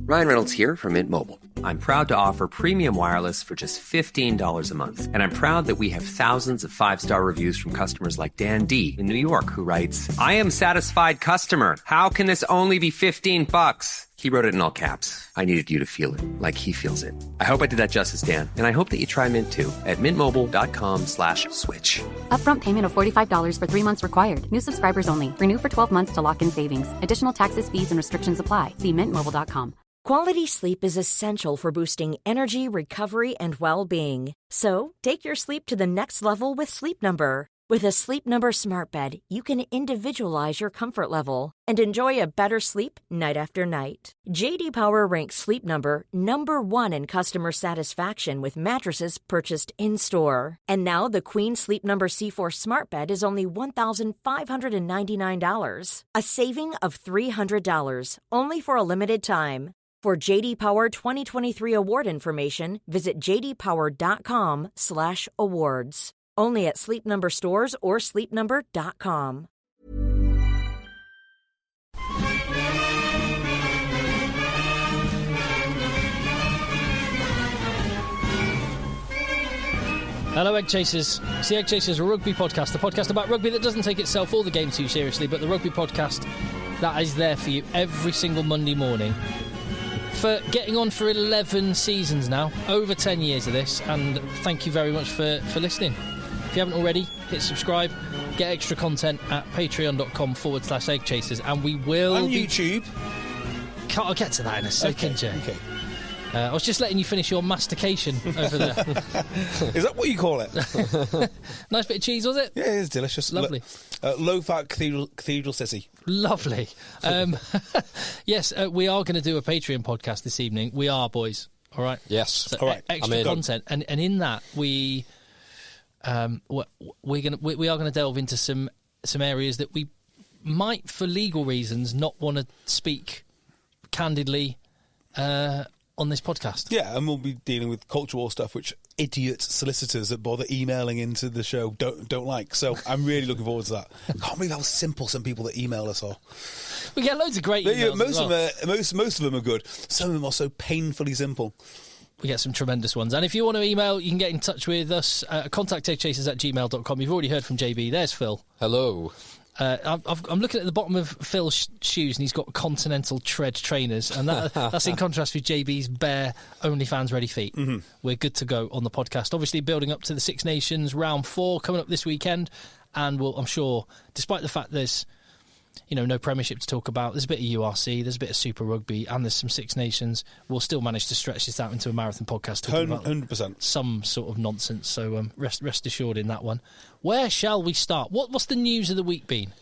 Ryan Reynolds here from Mint Mobile. I'm proud to offer premium wireless for just $15 a month. And I'm proud that we have thousands of 5-star reviews from customers like Dan D. in New York, who writes, I am satisfied customer. How can this only be $15? He wrote it in all caps. I needed you to feel it like he feels it. I hope I did that justice, Dan. And I hope that you try Mint too at mintmobile.com/switch. Upfront payment of $45 for 3 months required. New subscribers only. Renew for 12 months to lock in savings. Additional taxes, fees, and restrictions apply. See mintmobile.com. Quality sleep is essential for boosting energy, recovery, and well-being. So, take your sleep to the next level with Sleep Number. With a Sleep Number smart bed, you can individualize your comfort level and enjoy a better sleep night after night. J.D. Power ranks Sleep Number number 1 in customer satisfaction with mattresses purchased in-store. And now the Queen Sleep Number C4 smart bed is only $1,599, a saving of $300, only for a limited time. For J.D. Power 2023 award information, visit jdpower.com/awards. Only at Sleep Number stores or sleepnumber.com. Hello, EggChasers. It's the EggChasers, a rugby podcast, the podcast about rugby that doesn't take itself or the game too seriously, but the rugby podcast that is there for you every single Monday morning. For getting on for 11 seasons now, over 10 years of this, and thank you very much for listening. If you haven't already, hit subscribe, get extra content at patreon.com/EggChasers, and we will on YouTube. I'll get to that in a second, Jay. Okay. I was just letting you finish your mastication over there. Is that what you call it? Nice bit of cheese, was it? Yeah, it is delicious. Lovely. Low-fat cathedral city. Lovely. Yes, we are going to do a Patreon podcast this evening. We are, boys. All right? Yes. So all right. Extra content. And in that, we are going to delve into some areas that we might, for legal reasons, not want to speak candidly on this podcast. Yeah, and we'll be dealing with culture war stuff, which idiot solicitors that bother emailing into the show don't like. So I'm really looking forward to that. I can't believe how simple some people that email us are. We get loads of great emails. Most of them are good. Some of them are so painfully simple. We get some tremendous ones. And if you want to email, you can get in touch with us. Contact eggchasers@gmail.com. You've already heard from JB. There's Phil. Hello. I'm looking at the bottom of Phil's shoes, and he's got Continental Tread trainers, and that's in contrast with JB's bare OnlyFans ready feet. Mm-hmm. We're good to go on the podcast. Obviously, building up to the Six Nations round 4 coming up this weekend, and I'm sure, despite the fact there's no Premiership to talk about, there's a bit of URC, there's a bit of Super Rugby, and there's some Six Nations. We'll still manage to stretch this out into a marathon podcast talking 100%. about some sort of nonsense. So rest assured in that one. Where shall we start? What's the news of the week been?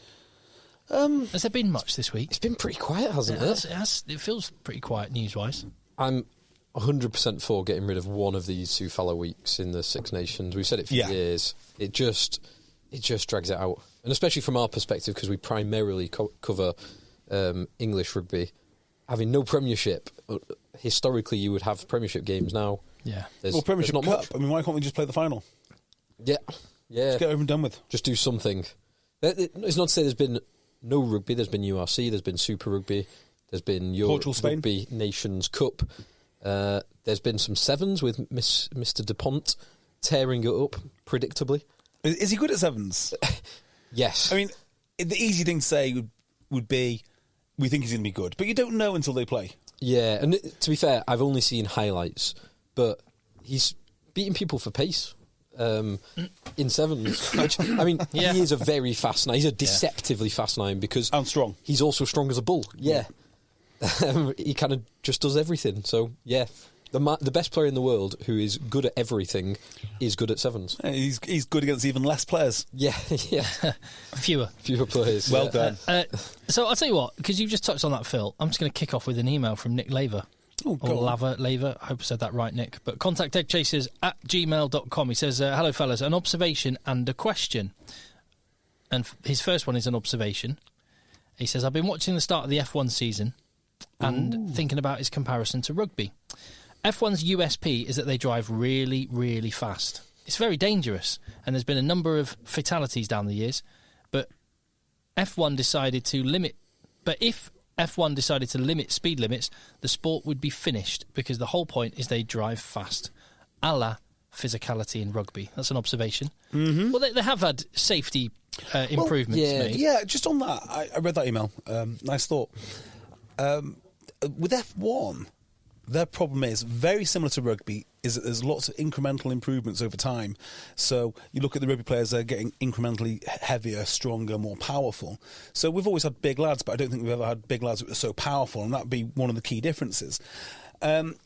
Has there been much this week? It's been pretty quiet, hasn't it? It feels pretty quiet news-wise. I'm 100% for getting rid of one of these 2 fallow weeks in the Six Nations. We've said it for years. It just drags it out. And especially from our perspective, because we primarily cover English rugby, having no Premiership, historically you would have Premiership games now. Yeah. Premiership not Cup. much. I mean, why can't we just play the final? Yeah. Let's get over and done with. Just do something. It's not to say there's been no rugby. There's been URC, there's been Super Rugby, there's been your Rugby Nations Cup. There's been some sevens with Mr. DuPont tearing it up predictably. Is he good at sevens? Yes. I mean, the easy thing to say would be, we think he's going to be good, but you don't know until they play. Yeah, and to be fair, I've only seen highlights, but he's beating people for pace in sevens. Which, I mean, he is a very fast nine. He's a deceptively fast nine because... And strong. He's also strong as a bull. Yeah. He kind of just does everything. So, yeah. The best player in the world who is good at everything is good at sevens. He's good against even less players. Yeah. Fewer players. Well done. So I'll tell you what, because you've just touched on that, Phil, I'm just going to kick off with an email from Nick Laver. Oh, or Laver. I hope I said that right, Nick. But contact eggchasers@gmail.com. He says, hello, fellas, an observation and a question. And his first one is an observation. He says, I've been watching the start of the F1 season and thinking about his comparison to rugby. F1's USP is that they drive really, really fast. It's very dangerous, and there's been a number of fatalities down the years, but F1 decided to limit... But if F1 decided to limit speed limits, the sport would be finished because the whole point is they drive fast, a la physicality in rugby. That's an observation. Mm-hmm. Well, they have had safety improvements made. Yeah, just on that, I read that email. Nice thought. With F1, their problem is very similar to rugby, is that there's lots of incremental improvements over time. So you look at the rugby players, they're getting incrementally heavier, stronger, more powerful. So we've always had big lads, but I don't think we've ever had big lads that were so powerful, and that'd be one of the key differences. And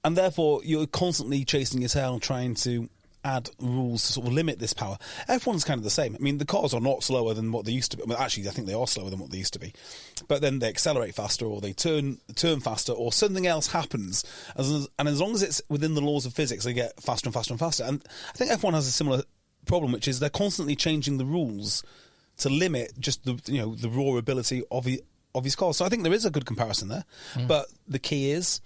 therefore, you're constantly chasing your tail, trying to add rules to sort of limit this power. F1's kind of the same. I mean, the cars are not slower than what they used to be. Well, actually, I think they are slower than what they used to be. But then they accelerate faster, or they turn faster, or something else happens. And as long as it's within the laws of physics, they get faster and faster and faster. And I think F1 has a similar problem, which is they're constantly changing the rules to limit just the raw ability of his cars. So I think there is a good comparison there. But the key is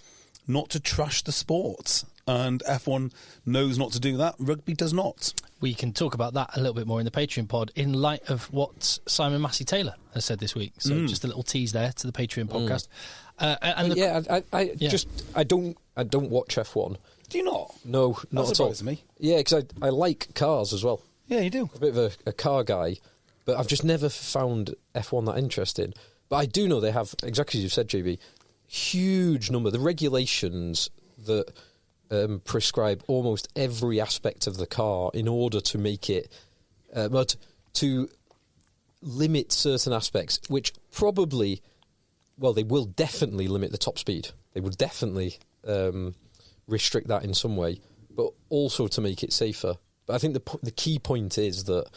not to trash the sport. And F1 knows not to do that. Rugby does not. We can talk about that a little bit more in the Patreon pod in light of what Simon Massey-Taylor has said this week. So just a little tease there to the Patreon podcast. I don't watch F1. Do you not? No, not at all. Me. Yeah, because I like cars as well. Yeah, you do. A bit of a car guy, but I've just never found F1 that interesting. But I do know they have, exactly as you said, JB, huge number. The regulations that prescribe almost every aspect of the car in order to make it, but to limit certain aspects, which probably, well, they will definitely limit the top speed. They will definitely restrict that in some way, but also to make it safer. But I think the key point is that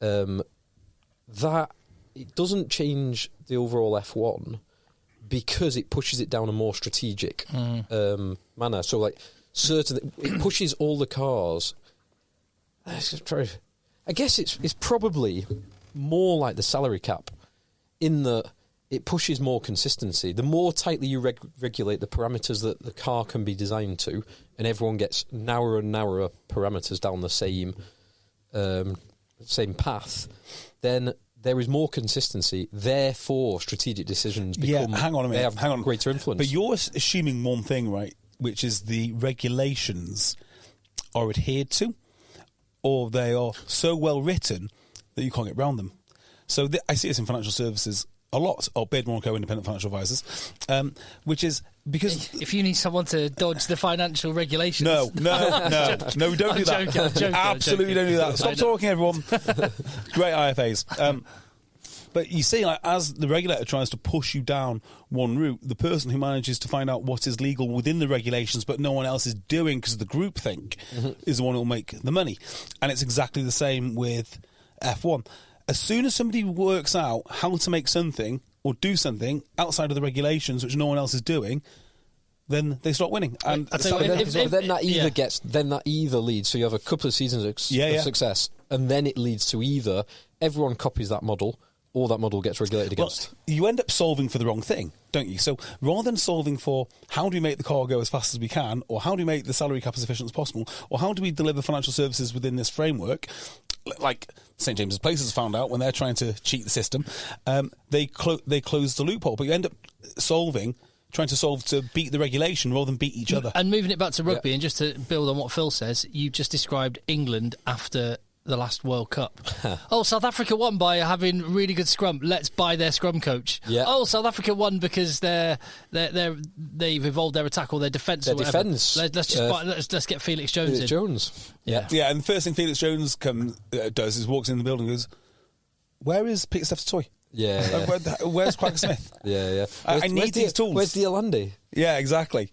that it doesn't change the overall F1 because it pushes it down a more strategic manner. So, like, it pushes all the cars. I guess it's probably more like the salary cap in that it pushes more consistency. The more tightly you regulate the parameters that the car can be designed to, and everyone gets narrower and narrower parameters down the same path, then there is more consistency. Therefore, strategic decisions become. Hang on a minute. They have greater influence. But you're assuming one thing, right? Which is the regulations are adhered to, or they are so well written that you can't get around them. So I see this in financial services a lot, or Baird Monaco Independent Financial Advisors, which is because if you need someone to dodge the financial regulations, no, we don't do that. Joking, Absolutely don't do that. Stop talking, everyone. Great IFAs. But you see, like, as the regulator tries to push you down one route, the person who manages to find out what is legal within the regulations but no one else is doing because the groupthink is the one who will make the money. And it's exactly the same with F1. As soon as somebody works out how to make something or do something outside of the regulations which no one else is doing, then they start winning. And then that either leads, so you have a couple of seasons of success, and then it leads to either everyone copies that model, or that model gets regulated against. Well, you end up solving for the wrong thing, don't you? So rather than solving for how do we make the car go as fast as we can, or how do we make the salary cap as efficient as possible, or how do we deliver financial services within this framework, like St James's Place has found out when they're trying to cheat the system, they close the loophole. But you end up trying to solve to beat the regulation rather than beat each other. And moving it back to rugby, and just to build on what Phil says, you just described England after the last World Cup. South Africa won by having really good scrum. Let's buy their scrum coach. Yeah. South Africa won because they've evolved their attack or their defence. Let's get Felix Jones in. Yeah. And the first thing Felix Jones does is walks in the building and goes, "Where is Peter Steph's toy? Yeah. Where's Quacker Smith? Yeah. I need these tools. Where's the Orlandi? Yeah, exactly."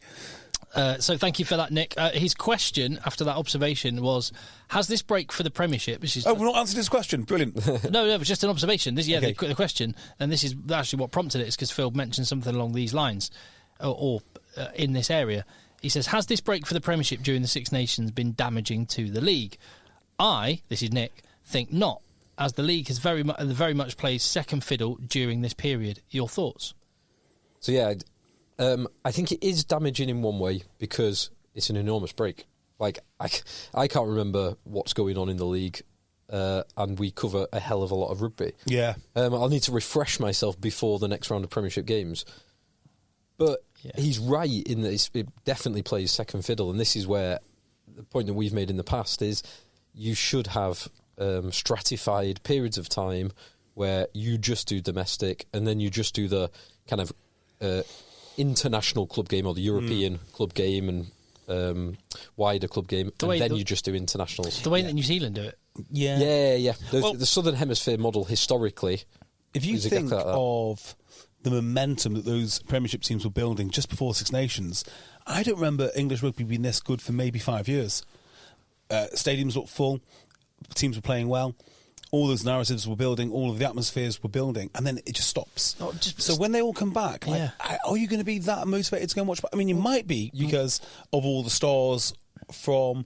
So thank you for that, Nick. His question after that observation was, has this break for the Premiership... we're not answering his question. Brilliant. No, it was just an observation. Okay. The question, and this is actually what prompted it, is because Phil mentioned something along these lines, or in this area. He says, has this break for the Premiership during the Six Nations been damaging to the league? This is Nick, think not, as the league has very much plays second fiddle during this period. Your thoughts? So, yeah... I think it is damaging in one way because it's an enormous break. Like, I can't remember what's going on in the league and we cover a hell of a lot of rugby. Yeah. I'll need to refresh myself before the next round of Premiership games. But he's right in that it definitely plays second fiddle, and this is where the point that we've made in the past is you should have stratified periods of time where you just do domestic and then you just do the kind of international club game or the European club game and wider club game, and then you just do internationals. The way that New Zealand do it. Yeah. The Southern Hemisphere model historically. If you think of the momentum that those Premiership teams were building just before the Six Nations, I don't remember English rugby being this good for maybe 5 years. Stadiums looked full, teams were playing well, all those narratives were building, all of the atmospheres were building, and then it just stops. So when they all come back, are you going to be that motivated to go and watch? I mean, you might be because of all the stars from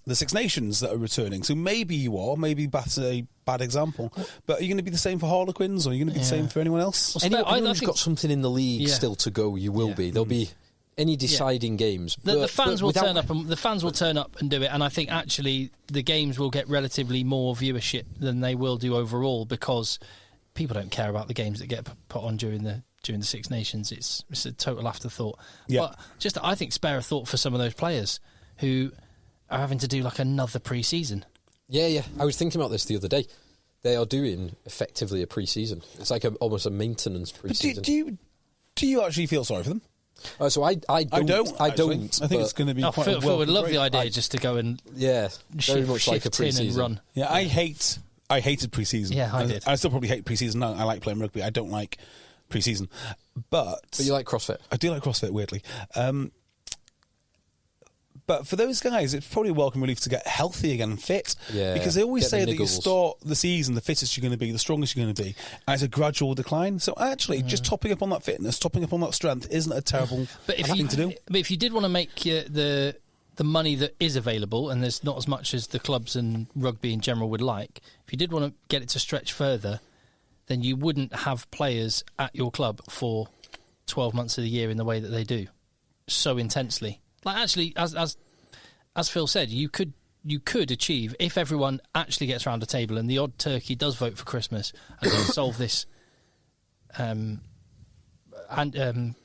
the Six Nations that are returning. So maybe you are. Maybe that's a bad example. But are you going to be the same for Harlequins, or are you going to be the same for anyone else? Well, anyone who's got something in the league still to go, you will be. There'll be any deciding games. The fans will turn up, and the fans will turn up and do it. And I think actually the games will get relatively more viewership than they will do overall, because people don't care about the games that get put on during the Six Nations. It's a total afterthought. But just I think spare a thought for some of those players who are having to do like another pre-season. Yeah. I was thinking about this the other day. They are doing effectively a pre-season. It's like almost a maintenance pre-season. But do you actually feel sorry for them? So I don't. I think it's going to be quite a Phil would love the idea just to go and very much like a pre-season and run. Yeah, I hated pre-season. Yeah, I did. I still probably hate pre-season now. I like playing rugby. I don't like pre-season, but you like CrossFit. I do like CrossFit, weirdly. But for those guys, it's probably a welcome relief to get healthy again and fit. Yeah, because they always say that you start the season, the fittest you're going to be, the strongest you're going to be, and it's a gradual decline. So actually, just topping up on that fitness, topping up on that strength isn't a terrible thing to do. But if you did want to make the money that is available, and there's not as much as the clubs and rugby in general would like, if you did want to get it to stretch further, then you wouldn't have players at your club for 12 months of the year in the way that they do, so intensely. Like actually, as Phil said, you could achieve, if everyone actually gets around a table and the odd turkey does vote for Christmas and solve this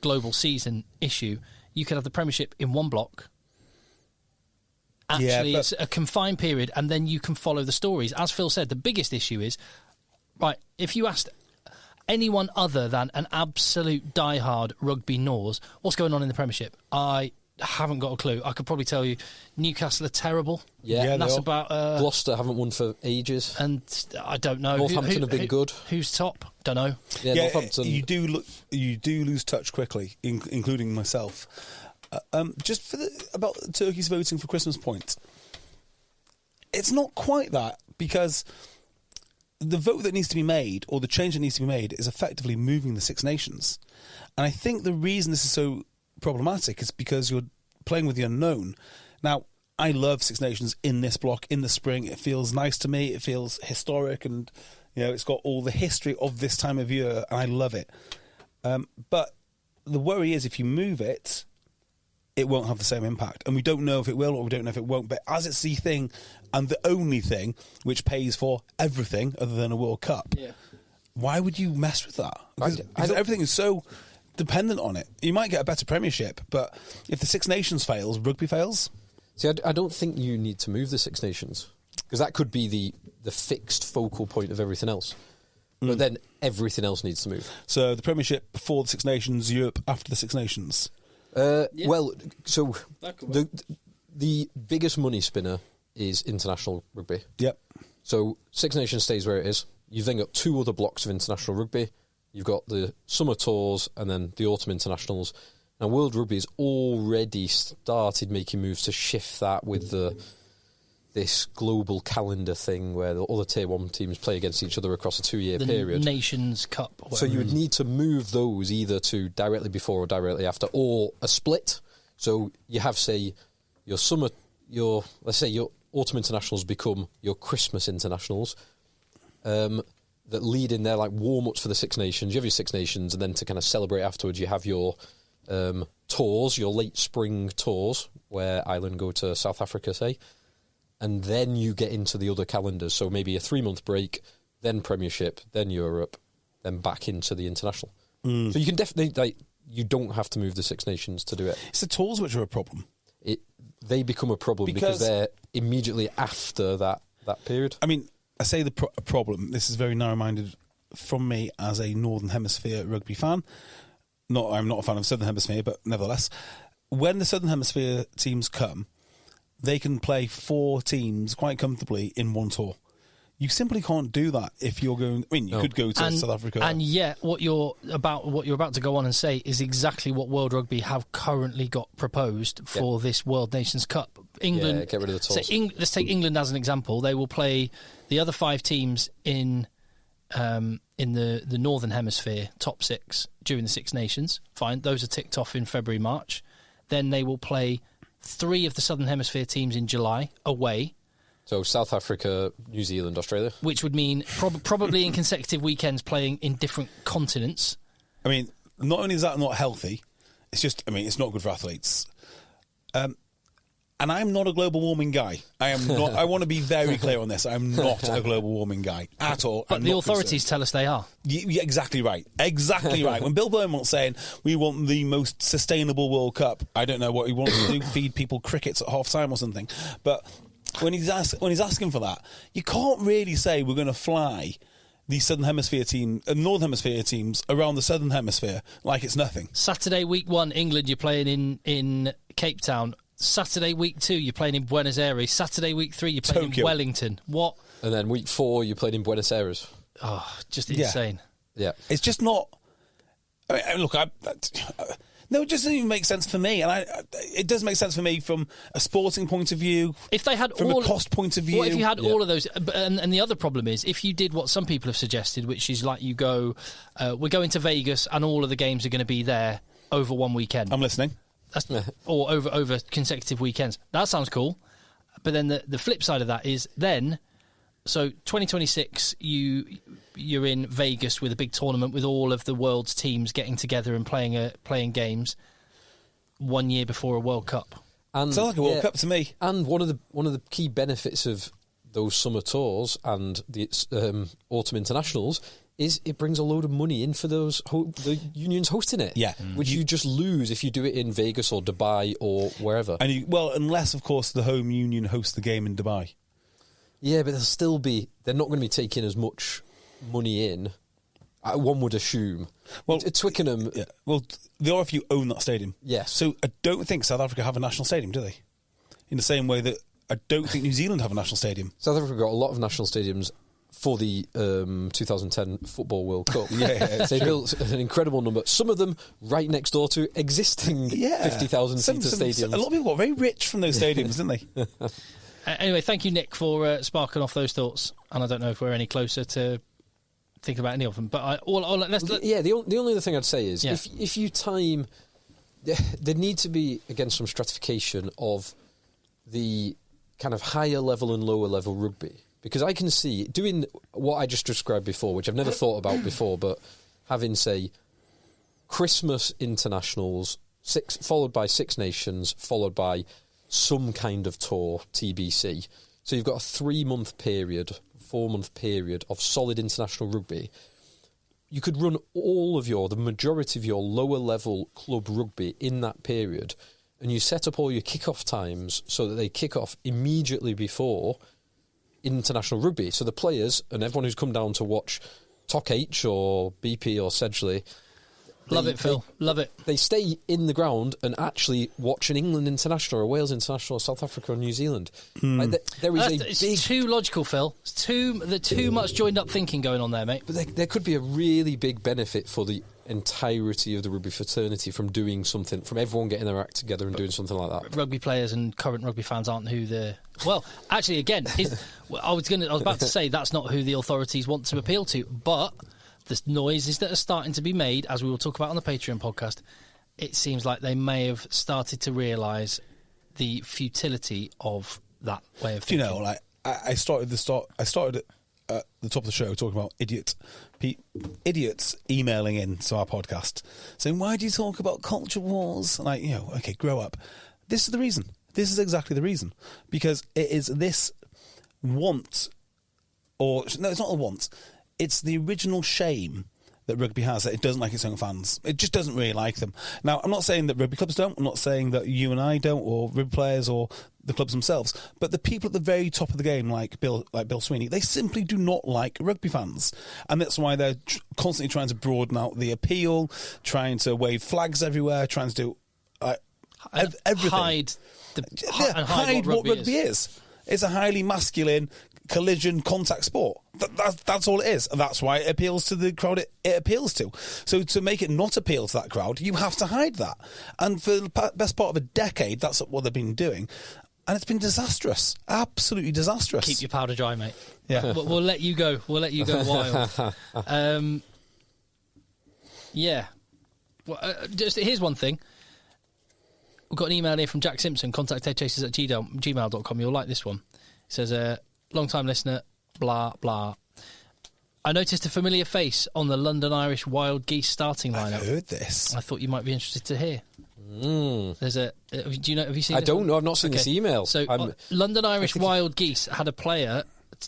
global season issue, you could have the Premiership in one block. Actually, it's a confined period, and then you can follow the stories. As Phil said, the biggest issue is, right, if you asked anyone other than an absolute diehard rugby Nors, what's going on in the Premiership? I haven't got a clue. I could probably tell you Newcastle are terrible. Yeah, and that's about Gloucester haven't won for ages, and I don't know. Northampton have been good. Who's top? Don't know. Yeah, Northampton. You do lose touch quickly, including myself. Just for about the turkeys voting for Christmas point, it's not quite that, because the vote that needs to be made, or the change that needs to be made, is effectively moving the Six Nations. And I think the reason this is so problematic is because you're playing with the unknown. Now, I love Six Nations in this block in the spring. It feels nice to me. It feels historic, and it's got all the history of this time of year, and I love it. But the worry is, if you move it, it won't have the same impact, and we don't know if it will or we don't know if it won't. But as it's the thing and the only thing which pays for everything other than a World Cup, why would you mess with that? Because everything is so dependent on it. You might get a better Premiership, but if the Six Nations fails, rugby fails. See, I don't think you need to move the Six Nations, because that could be the fixed focal point of everything else. But then everything else needs to move. So the Premiership before the Six Nations, Europe after the Six Nations. Well, so the biggest money spinner is international rugby. Yep. So Six Nations stays where it is. You've then got two other blocks of international rugby. You've got the summer tours and then the autumn internationals. Now, World Rugby has already started making moves to shift that with this global calendar thing where the other Tier 1 teams play against each other across a 2-year period. The Nations Cup. So you would need to move those either to directly before or directly after, or a split. So you have, say, let's say your autumn internationals become your Christmas internationals. That lead in there like warm-ups for the Six Nations. You have your Six Nations, and then to kind of celebrate afterwards, you have your tours, your late spring tours, where Ireland go to South Africa, say. and then you get into the other calendars. So maybe a 3-month break, then Premiership, then Europe, then back into the international. So you can definitely, you don't have to move the Six Nations to do it. It's the tours which are a problem. They become a problem because they're immediately after that period. I mean, I say the problem. This is very narrow-minded from me as a Northern Hemisphere rugby fan. I'm not a fan of Southern Hemisphere, but nevertheless, when the Southern Hemisphere teams come, they can play 4 teams quite comfortably in one tour. You simply can't do that if you're going. I mean, you could go to South Africa, and yet what you're about to go on and say is exactly what World Rugby have currently got proposed for this World Nations Cup. England, get rid of the tours. Let's take England as an example. They will play the other 5 teams in the Northern Hemisphere top 6 during the Six Nations. Fine, those are ticked off in February, March. Then they will play 3 of the Southern Hemisphere teams in July away. So South Africa, New Zealand, Australia. Which would mean probably in consecutive weekends playing in different continents. I mean, not only is that not healthy, it's just, I mean, it's not good for athletes. And I'm not a global warming guy. I am not. I want to be very clear on this. I'm not a global warming guy at all. But the authorities tell us they are. Yeah, exactly right. Exactly right. When Bill Beaumont's saying we want the most sustainable World Cup, I don't know what he wants to do, feed people crickets at half-time or something. But when he's asking for that, you can't really say we're going to fly the Southern Hemisphere team and Northern Hemisphere teams around the Southern Hemisphere like it's nothing. Saturday, week 1, England, you're playing in Cape Town. Saturday, week 2, you're playing in Buenos Aires. Saturday, week 3, you're playing Tokyo. in Wellington. What? And then week 4, you played in Buenos Aires. Oh, just insane. Yeah. It's just not. I mean, look, no, it just doesn't even make sense for me, and it does make sense for me from a sporting point of view. If they had from a cost point of view, if you had all of those, and the other problem is if you did what some people have suggested, which is like you go, we're going to Vegas, and all of the games are going to be there over one weekend. I'm listening. Or over consecutive weekends. That sounds cool, but then the flip side of that is then. So 2026, you're in Vegas with a big tournament with all of the world's teams getting together and playing games 1 year before a World Cup. And sounds like a World Cup to me. And one of the key benefits of those summer tours and the autumn internationals is it brings a load of money in for the unions hosting it. Yeah, which you just lose if you do it in Vegas or Dubai or wherever. And unless of course the home union hosts the game in Dubai. Yeah, but they're not going to be taking as much money in, one would assume. Well, Twickenham... Yeah. Well, the RFU own that stadium. Yes. So I don't think South Africa have a national stadium, do they? In the same way that I don't think New Zealand have a national stadium. South Africa got a lot of national stadiums for the 2010 Football World Cup. They built an incredible number. Some of them right next door to existing 50,000-seater stadiums. A lot of people got very rich from those stadiums, didn't they? Anyway, thank you, Nick, for sparking off those thoughts. And I don't know if we're any closer to thinking about any of them. But the only other thing I'd say is if you time, there need to be again some stratification of the kind of higher level and lower level rugby, because I can see doing what I just described before, which I've never thought about before, but having say Christmas internationals followed by Six Nations followed by some kind of tour, TBC. So you've got a 3-month period, 4-month period of solid international rugby. You could run the majority of your lower level club rugby in that period, and you set up all your kick-off times so that they kick off immediately before international rugby. So the players and everyone who's come down to watch Tok H or BP or Sedgley... Love it, Phil. Love it. They stay in the ground and actually watch an England international or a Wales international or South Africa or New Zealand. It's too logical, Phil. It's too much joined up thinking going on there, mate. But there could be a really big benefit for the entirety of the rugby fraternity from doing something, from everyone getting their act together and doing something like that. Rugby players and current rugby fans aren't who the... Well, actually, again, I was about to say that's not who the authorities want to appeal to, but... the noises that are starting to be made, as we will talk about on the Patreon podcast, it seems like they may have started to realise the futility of that way of thinking. Do you know, like I started at the top of the show talking about idiots emailing in to our podcast saying, "Why do you talk about culture wars?" And okay, grow up. This is the reason. This is exactly the reason. Because it is this want, no, it's not a want. It's the original shame that rugby has, that it doesn't like its own fans. It just doesn't really like them. Now, I'm not saying that rugby clubs don't. I'm not saying that you and I don't, or rugby players, or the clubs themselves. But the people at the very top of the game, like Bill Sweeney, they simply do not like rugby fans. And that's why they're constantly trying to broaden out the appeal, trying to wave flags everywhere, trying to do everything. Hide what rugby is. It's a highly masculine collision contact sport. That's all it is. And that's why it appeals to the crowd it appeals to. So to make it not appeal to that crowd, you have to hide that. And for the best part of a decade, that's what they've been doing. And it's been disastrous. Absolutely disastrous. Keep your powder dry, mate. Yeah. We'll let you go. We'll let you go wild. Yeah. Well, just here's one thing. We've got an email here from Jack Simpson, contact eggchasers@gmail.com. You'll like this one. He says, long-time listener, blah, blah. I noticed a familiar face on the London Irish Wild Geese starting lineup. I've heard this. I thought you might be interested to hear. There's do you know? Have you seen? I don't know. I've not seen this email. So London Irish Wild Geese had a player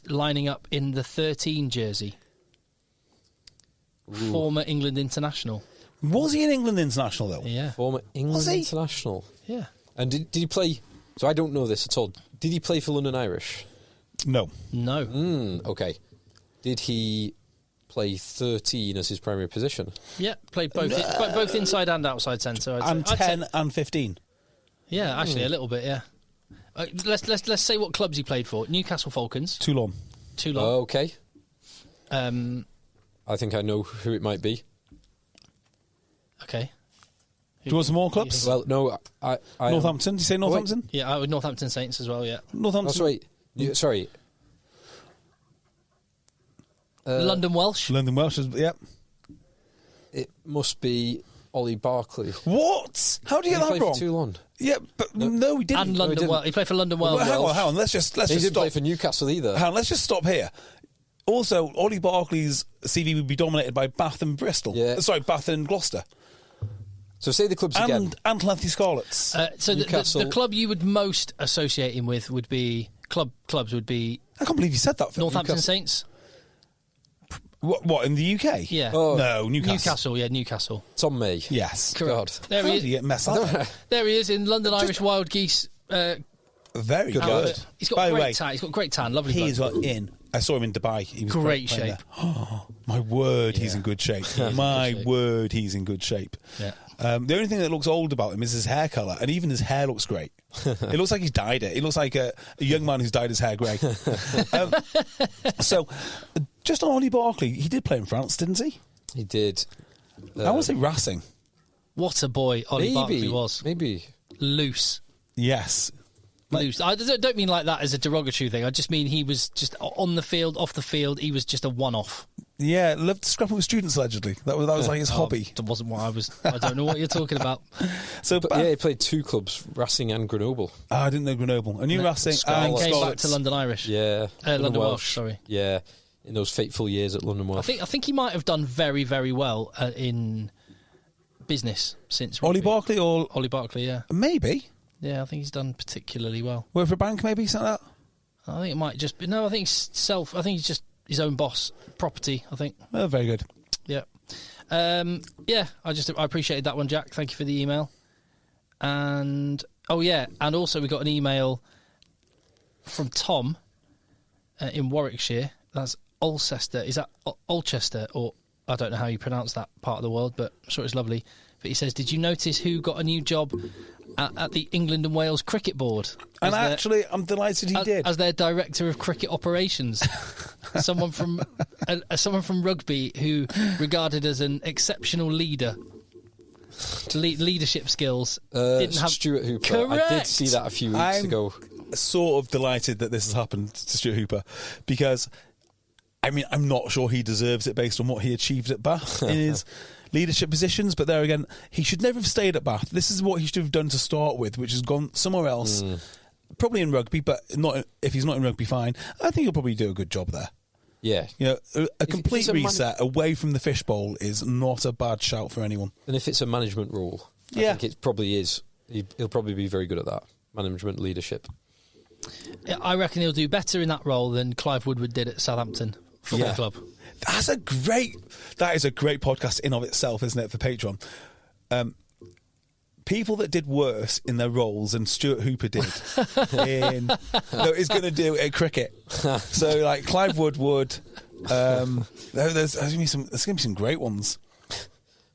lining up in the 13 jersey. Ooh. Former England international. Was he an England international though? Yeah. Former England international. Yeah. And did he play? So I don't know this at all. Did he play for London Irish? No. Okay. Did he play 13 as his primary position? Yeah, played both inside and outside centre. And 10 and 15. Yeah, actually a little bit. Yeah. Let's say what clubs he played for. Newcastle Falcons. Toulon. Okay. I think I know who it might be. Okay. Do you want some more clubs? Well, no. I Northampton. Did you say Northampton? Yeah, I would Northampton Saints as well. Yeah. Northampton. Oh, sorry. London Welsh. London Welsh. Yep. It must be Ollie Barkley. What? How do you get that wrong? For Toulon. Yeah, but no, he didn't. And London Welsh. He played for London Welsh. Hang on. Let's just he didn't stop. play for Newcastle either. Hang on, let's just stop here. Also, Ollie Barkley's CV would be dominated by Bath and Bristol. Yeah. Sorry, Bath and Gloucester. So say the clubs again. And Llanthony Scarlets. So the club you would most associate him with would be clubs would be. I can't believe you said that. Northampton Saints. What in the UK? Yeah. Oh. No, Newcastle. Yeah, Newcastle. Tom May. Yes. Correct. God. There How he do you is. mess up? There he is in London Irish Wild Geese. Very good. Outfit. He's got By the great way, tan. He's got great tan. Lovely. He is in. I saw him in Dubai. He was great playing shape. Oh, my word, he's in good shape. My word, he's in good shape. Yeah. The only thing that looks old about him is his hair colour, and even his hair looks great. It looks like he's dyed it. He looks like a young man who's dyed his hair grey. So, just on Ollie Barkley, he did play in France, didn't he? He did. I want to say Racing. What a boy Ollie Barkley was. Maybe. Loose. Yes. Loose. I don't mean like that as a derogatory thing. I just mean he was just on the field, off the field. He was just a one-off. Yeah, loved scrapping with students allegedly. That was like his hobby. That wasn't what I was. I don't know what you're talking about. So, but he played two clubs, Racing and Grenoble. I didn't know Grenoble. I knew Racing and and came back to London Irish. Yeah, London Welsh. Sorry. Yeah, in those fateful years at London Welsh. I think he might have done very, very well in business since Ollie Barkley or Ollie Barkley. Yeah, maybe. Yeah, I think he's done particularly well. Work for a bank, maybe something like that. I think it might just be. No, I think I think he's just his own boss. Property, I think. Oh, very good. Yeah. Yeah, I appreciated that one, Jack. Thank you for the email. And and also we got an email from Tom in Warwickshire. That's Alcester. Is that Alchester, or I don't know how you pronounce that part of the world, but I'm sure it's lovely. But he says, did you notice who got a new job at the England and Wales Cricket Board? And actually, I'm delighted he did. As their director of cricket operations. someone from rugby who regarded as an exceptional leader. Leadership skills. Didn't have Stuart Hooper. Correct. I did see that a few weeks ago. Sort of delighted that this has happened to Stuart Hooper because, I mean, I'm not sure he deserves it based on what he achieved at Bath in his leadership positions, but there again, he should never have stayed at Bath. This is what he should have done to start with, which has gone somewhere else, probably in rugby, but not if he's not in rugby, fine. I think he'll probably do a good job there. Yeah. You know, a complete reset away from the fishbowl is not a bad shout for anyone. And if it's a management role, I think it probably is. He'll probably be very good at that. management leadership. I reckon he'll do better in that role than Clive Woodward did at Southampton Football Club. That is a great podcast in of itself, isn't it, for Patreon? People that did worse in their roles than Stuart Hooper did is going to do at cricket. So, like Clive Woodward, there's going to be some great ones.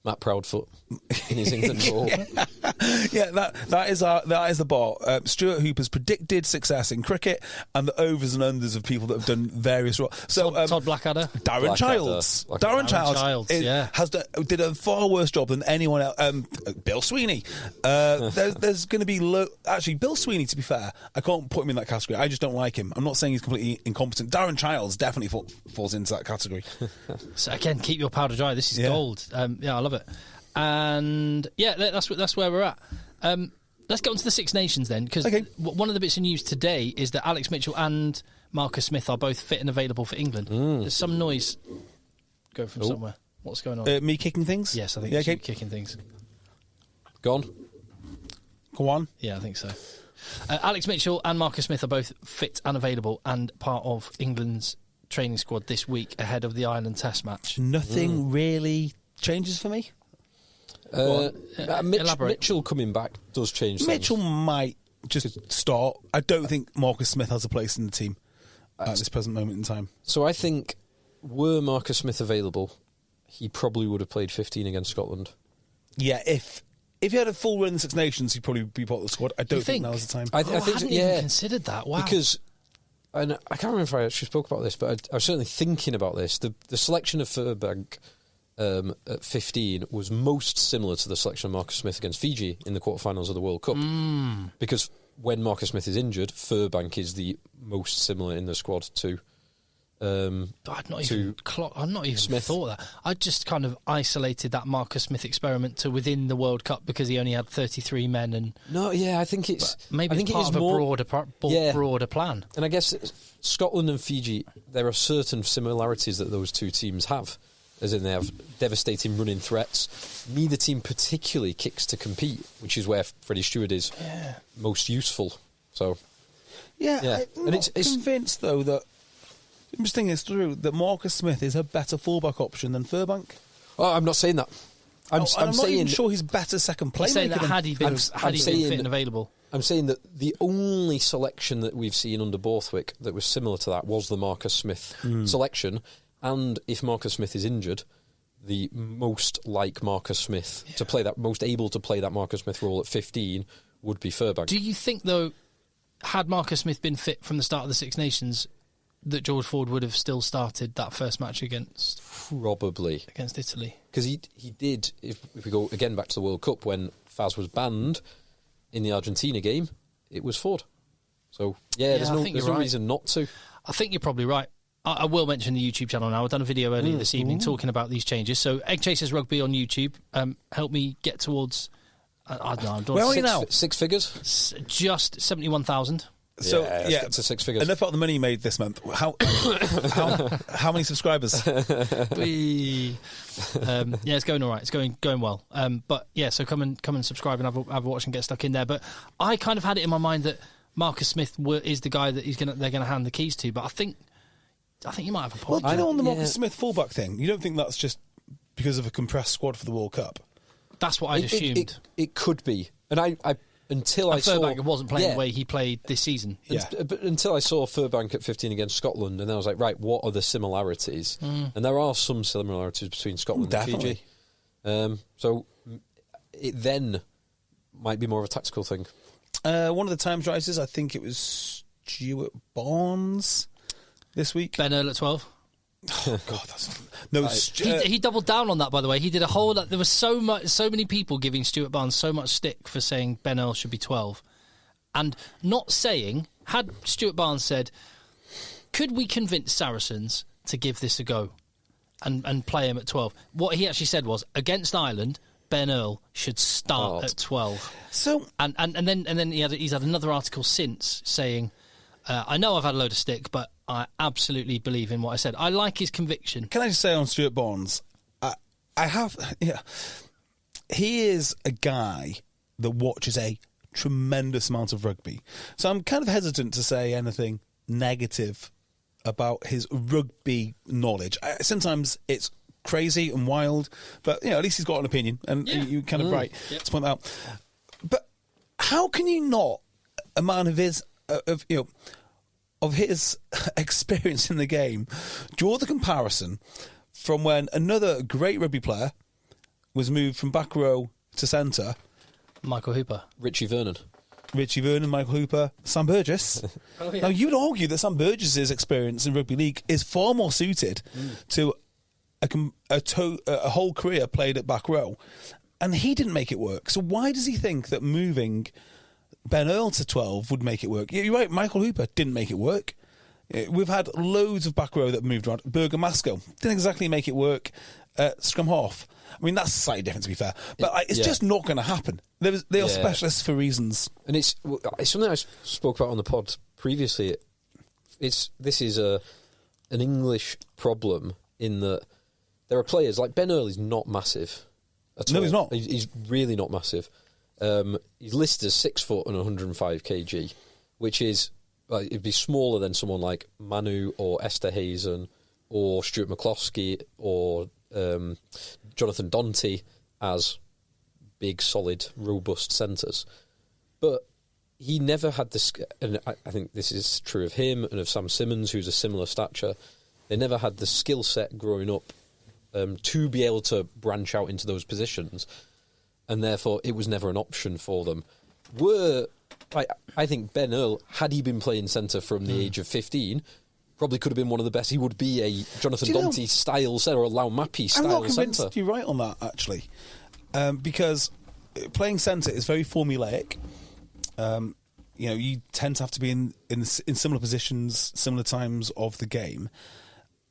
Matt Proudfoot in his England role. Yeah, that is the bar. Stuart Hooper's predicted success in cricket and the overs and unders of people that have done various roles. So Todd Blackadder, Darren Childs, did a far worse job than anyone else. Bill Sweeney. There's going to be actually Bill Sweeney. To be fair, I can't put him in that category. I just don't like him. I'm not saying he's completely incompetent. Darren Childs definitely falls into that category. So again, keep your powder dry. This is gold. I love it. And that's where we're at. Let's get on to the Six Nations then, because one of the bits of news today is that Alex Mitchell and Marcus Smith are both fit and available for England. There's some noise going from somewhere. What's going on? Me kicking things? Yes, I think it's you kicking things. Go on. Yeah, I think so. Alex Mitchell and Marcus Smith are both fit and available and part of England's training squad this week ahead of the Ireland Test match. Nothing really changes for me. Mitchell coming back does change things. Mitchell might just start. I don't think Marcus Smith has a place in the team at this present moment in time. So I think, were Marcus Smith available, he probably would have played 15 against Scotland. Yeah, if he had a full run in the Six Nations, he'd probably be part of the squad. I don't think that was the time. I think hadn't even considered that. Wow. Because, and I can't remember if I actually spoke about this, but I was certainly thinking about this. The selection of Furbank at 15 was most similar to the selection of Marcus Smith against Fiji in the quarterfinals of the World Cup. Because when Marcus Smith is injured, Furbank is the most similar in the squad to I'd not even Smith. thought that. I just kind of isolated that Marcus Smith experiment to within the World Cup because he only had 33 men. And I think it's maybe it's part of a broader plan. And I guess Scotland and Fiji, there are certain similarities that those two teams have, as in they have devastating running threats. Neither team particularly kicks to compete, which is where Freddie Stewart is most useful. So, I'm not convinced though that. I'm just thinking this through, that Marcus Smith is a better fullback option than Furbank. Oh, I'm not saying that. I'm not even sure he's better second playmaker. Saying that had he been fit and available. I'm saying that the only selection that we've seen under Borthwick that was similar to that was the Marcus Smith selection. And if Marcus Smith is injured, the most like Marcus Smith to play that, most able to play that Marcus Smith role at 15 would be Furbank. Do you think, though, had Marcus Smith been fit from the start of the Six Nations, that George Ford would have still started that first match against Italy? Because he did, if we go again back to the World Cup, when Faz was banned in the Argentina game, it was Ford. So, there's no reason not to. I think you're probably right. I will mention the YouTube channel now. I've done a video earlier this evening talking about these changes. So, EggChasers Rugby on YouTube. Help me get towards... I don't know. Where are you now? Six figures? Just 71,000. So to six figures. Enough about the money you made this month. How many subscribers? It's going all right. It's going well. But yeah, so come and subscribe and have a watch and get stuck in there. But I kind of had it in my mind that Marcus Smith is the guy that they're going to hand the keys to. But I think you might have a point. Well, on the Marcus Smith fullback thing, you don't think that's just because of a compressed squad for the World Cup? That's what I assumed. It could be, and I until I saw Furbank wasn't playing the way he played this season. But until I saw Furbank at 15 against Scotland, and then I was like, right, what are the similarities? And there are some similarities between Scotland and Fiji. So it then might be more of a tactical thing. One of the Times writers, I think it was Stuart Barnes this week. Ben Earl at 12. Oh God, he doubled down on that. By the way, he did a whole. There was so many people giving Stuart Barnes so much stick for saying Ben Earl should be 12, and not saying, had Stuart Barnes said, could we convince Saracens to give this a go and play him at 12? What he actually said was, against Ireland, Ben Earl should start at 12. So and then he's had another article since saying, I know I've had a load of stick, but I absolutely believe in what I said. I like his conviction. Can I just say on Stuart Barnes, he is a guy that watches a tremendous amount of rugby. So I'm kind of hesitant to say anything negative about his rugby knowledge. Sometimes it's crazy and wild, but at least he's got an opinion, and you're kind of right to point that out. But how can you not, a man of his experience in the game, draw the comparison from when another great rugby player was moved from back row to centre? Michael Hooper. Richie Vernon, Michael Hooper, Sam Burgess. Now, you'd argue that Sam Burgess's experience in rugby league is far more suited to a whole career played at back row, and he didn't make it work. So why does he think that moving Ben Earl to 12 would make it work? Yeah, you're right, Michael Hooper didn't make it work. We've had loads of back row that moved around. Berger Masco didn't exactly make it work. Scrum half. I mean, that's slightly different, to be fair. But it's just not going to happen. They are specialists for reasons. And it's something I spoke about on the pod previously. This is an English problem in that there are players like Ben Earl is not massive at all. No, he's not. He's really not massive. He's listed as 6 foot and 105 kg, which is it'd be smaller than someone like Manu or Esther Hazen or Stuart McCloskey or Jonathan Donty as big, solid, robust centres. But he never had this, and I think this is true of him and of Sam Simmons, who's a similar stature. They never had the skill set growing up to be able to branch out into those positions, and therefore it was never an option for them. I think Ben Earl, had he been playing centre from the age of 15, probably could have been one of the best. He would be a Jonathan Donty style centre or a Lau Mappy style centre. I'm not convinced you're right on that, actually, because playing centre is very formulaic. You tend to have to be in similar positions, similar times of the game.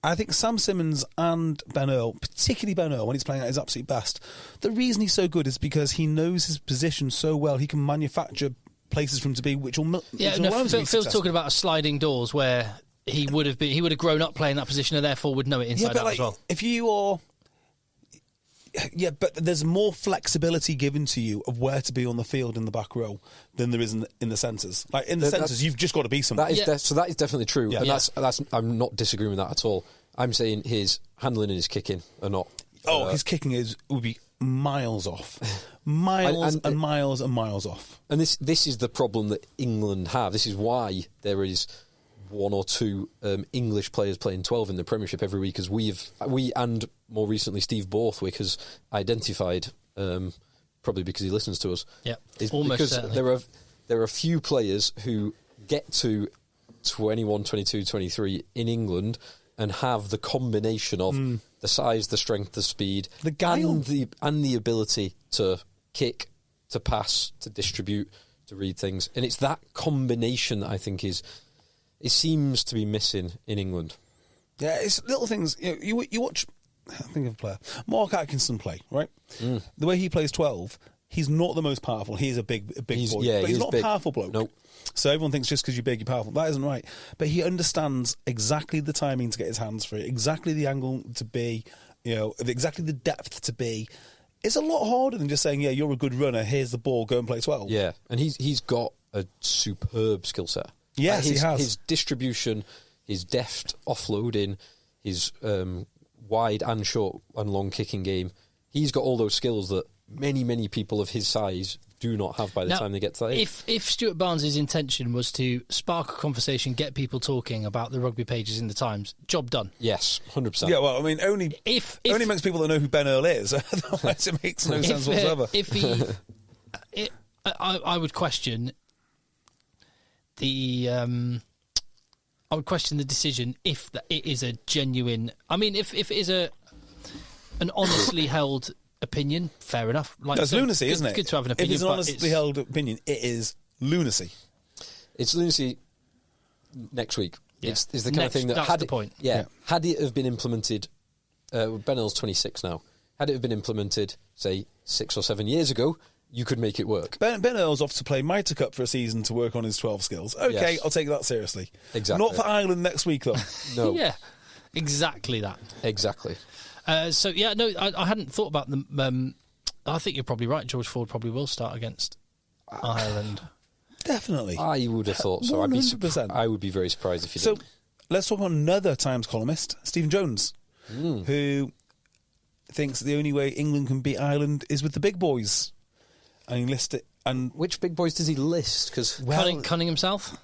I think Sam Simmons and Ben Earl, particularly Ben Earl, when he's playing at his absolute best, the reason he's so good is because he knows his position so well. He can manufacture places for him to be, which will Phil's talking about a sliding doors where he would have grown up playing that position and therefore would know it inside out as well. If you are, but there's more flexibility given to you of where to be on the field in the back row than there is in the centres. Like in the centres, you've just got to be somewhere. So that is definitely true, and that's I'm not disagreeing with that at all. I'm saying his handling and his kicking are not. His kicking would be miles off, miles and miles and miles off. And this is the problem that England have. This is why there is one or two English players playing 12 in the Premiership every week, as we and more recently Steve Borthwick has identified, probably because he listens to us. Yeah, almost because certainly. There are a few players who get to 21, 22, 23 in England and have the combination of the size, the strength, the speed, the guile, and the ability to kick, to pass, to distribute, to read things, and it's that combination that I think it seems to be missing in England. Yeah, it's little things. You watch. Think of a player, Mark Atkinson play, right? The way he plays 12, he's not the most powerful. He's a big boy, but he's not a powerful bloke. Nope. So everyone thinks just because you're big, you're powerful. That isn't right. But he understands exactly the timing to get his hands free, exactly the angle to be, exactly the depth to be. It's a lot harder than just saying, yeah, you're a good runner, here's the ball, go and play 12. Yeah, and he's got a superb skill set. Yes, he has. His distribution, his deft offloading, his wide and short and long kicking game. He's got all those skills that many people of his size do not have by the time they get to that age. If Stuart Barnes' intention was to spark a conversation, get people talking about the rugby pages in the Times, job done. Yes, 100%. Yeah, well, I mean, only amongst people that know who Ben Earl is. Otherwise, it makes no sense whatsoever. I would question I would question the decision if it is a genuine. I mean, if it is an honestly held opinion, fair enough. That's lunacy, isn't it? It's good to have an opinion. If it's an honestly held opinion, it is lunacy. It's lunacy next week. Yeah. It's the kind of thing that that's the point. Had it have been implemented, Ben Earl's 26 now. Had it have been implemented, say 6 or 7 years ago, you could make it work. Ben Earl's off to play Mitre Cup for a season to work on his 12 skills. Okay, yes. I'll take that seriously. Exactly. Not for Ireland next week, though. No. Yeah, exactly that. Exactly. I hadn't thought about them. I think you're probably right. George Ford probably will start against Ireland. Definitely. I would have thought so. 100%. I would be very surprised if you So didn't. let's talk about another Times columnist, Stephen Jones, who thinks the only way England can beat Ireland is with the big boys. And he lists it. And Which big boys does he list? Because Cunningham South?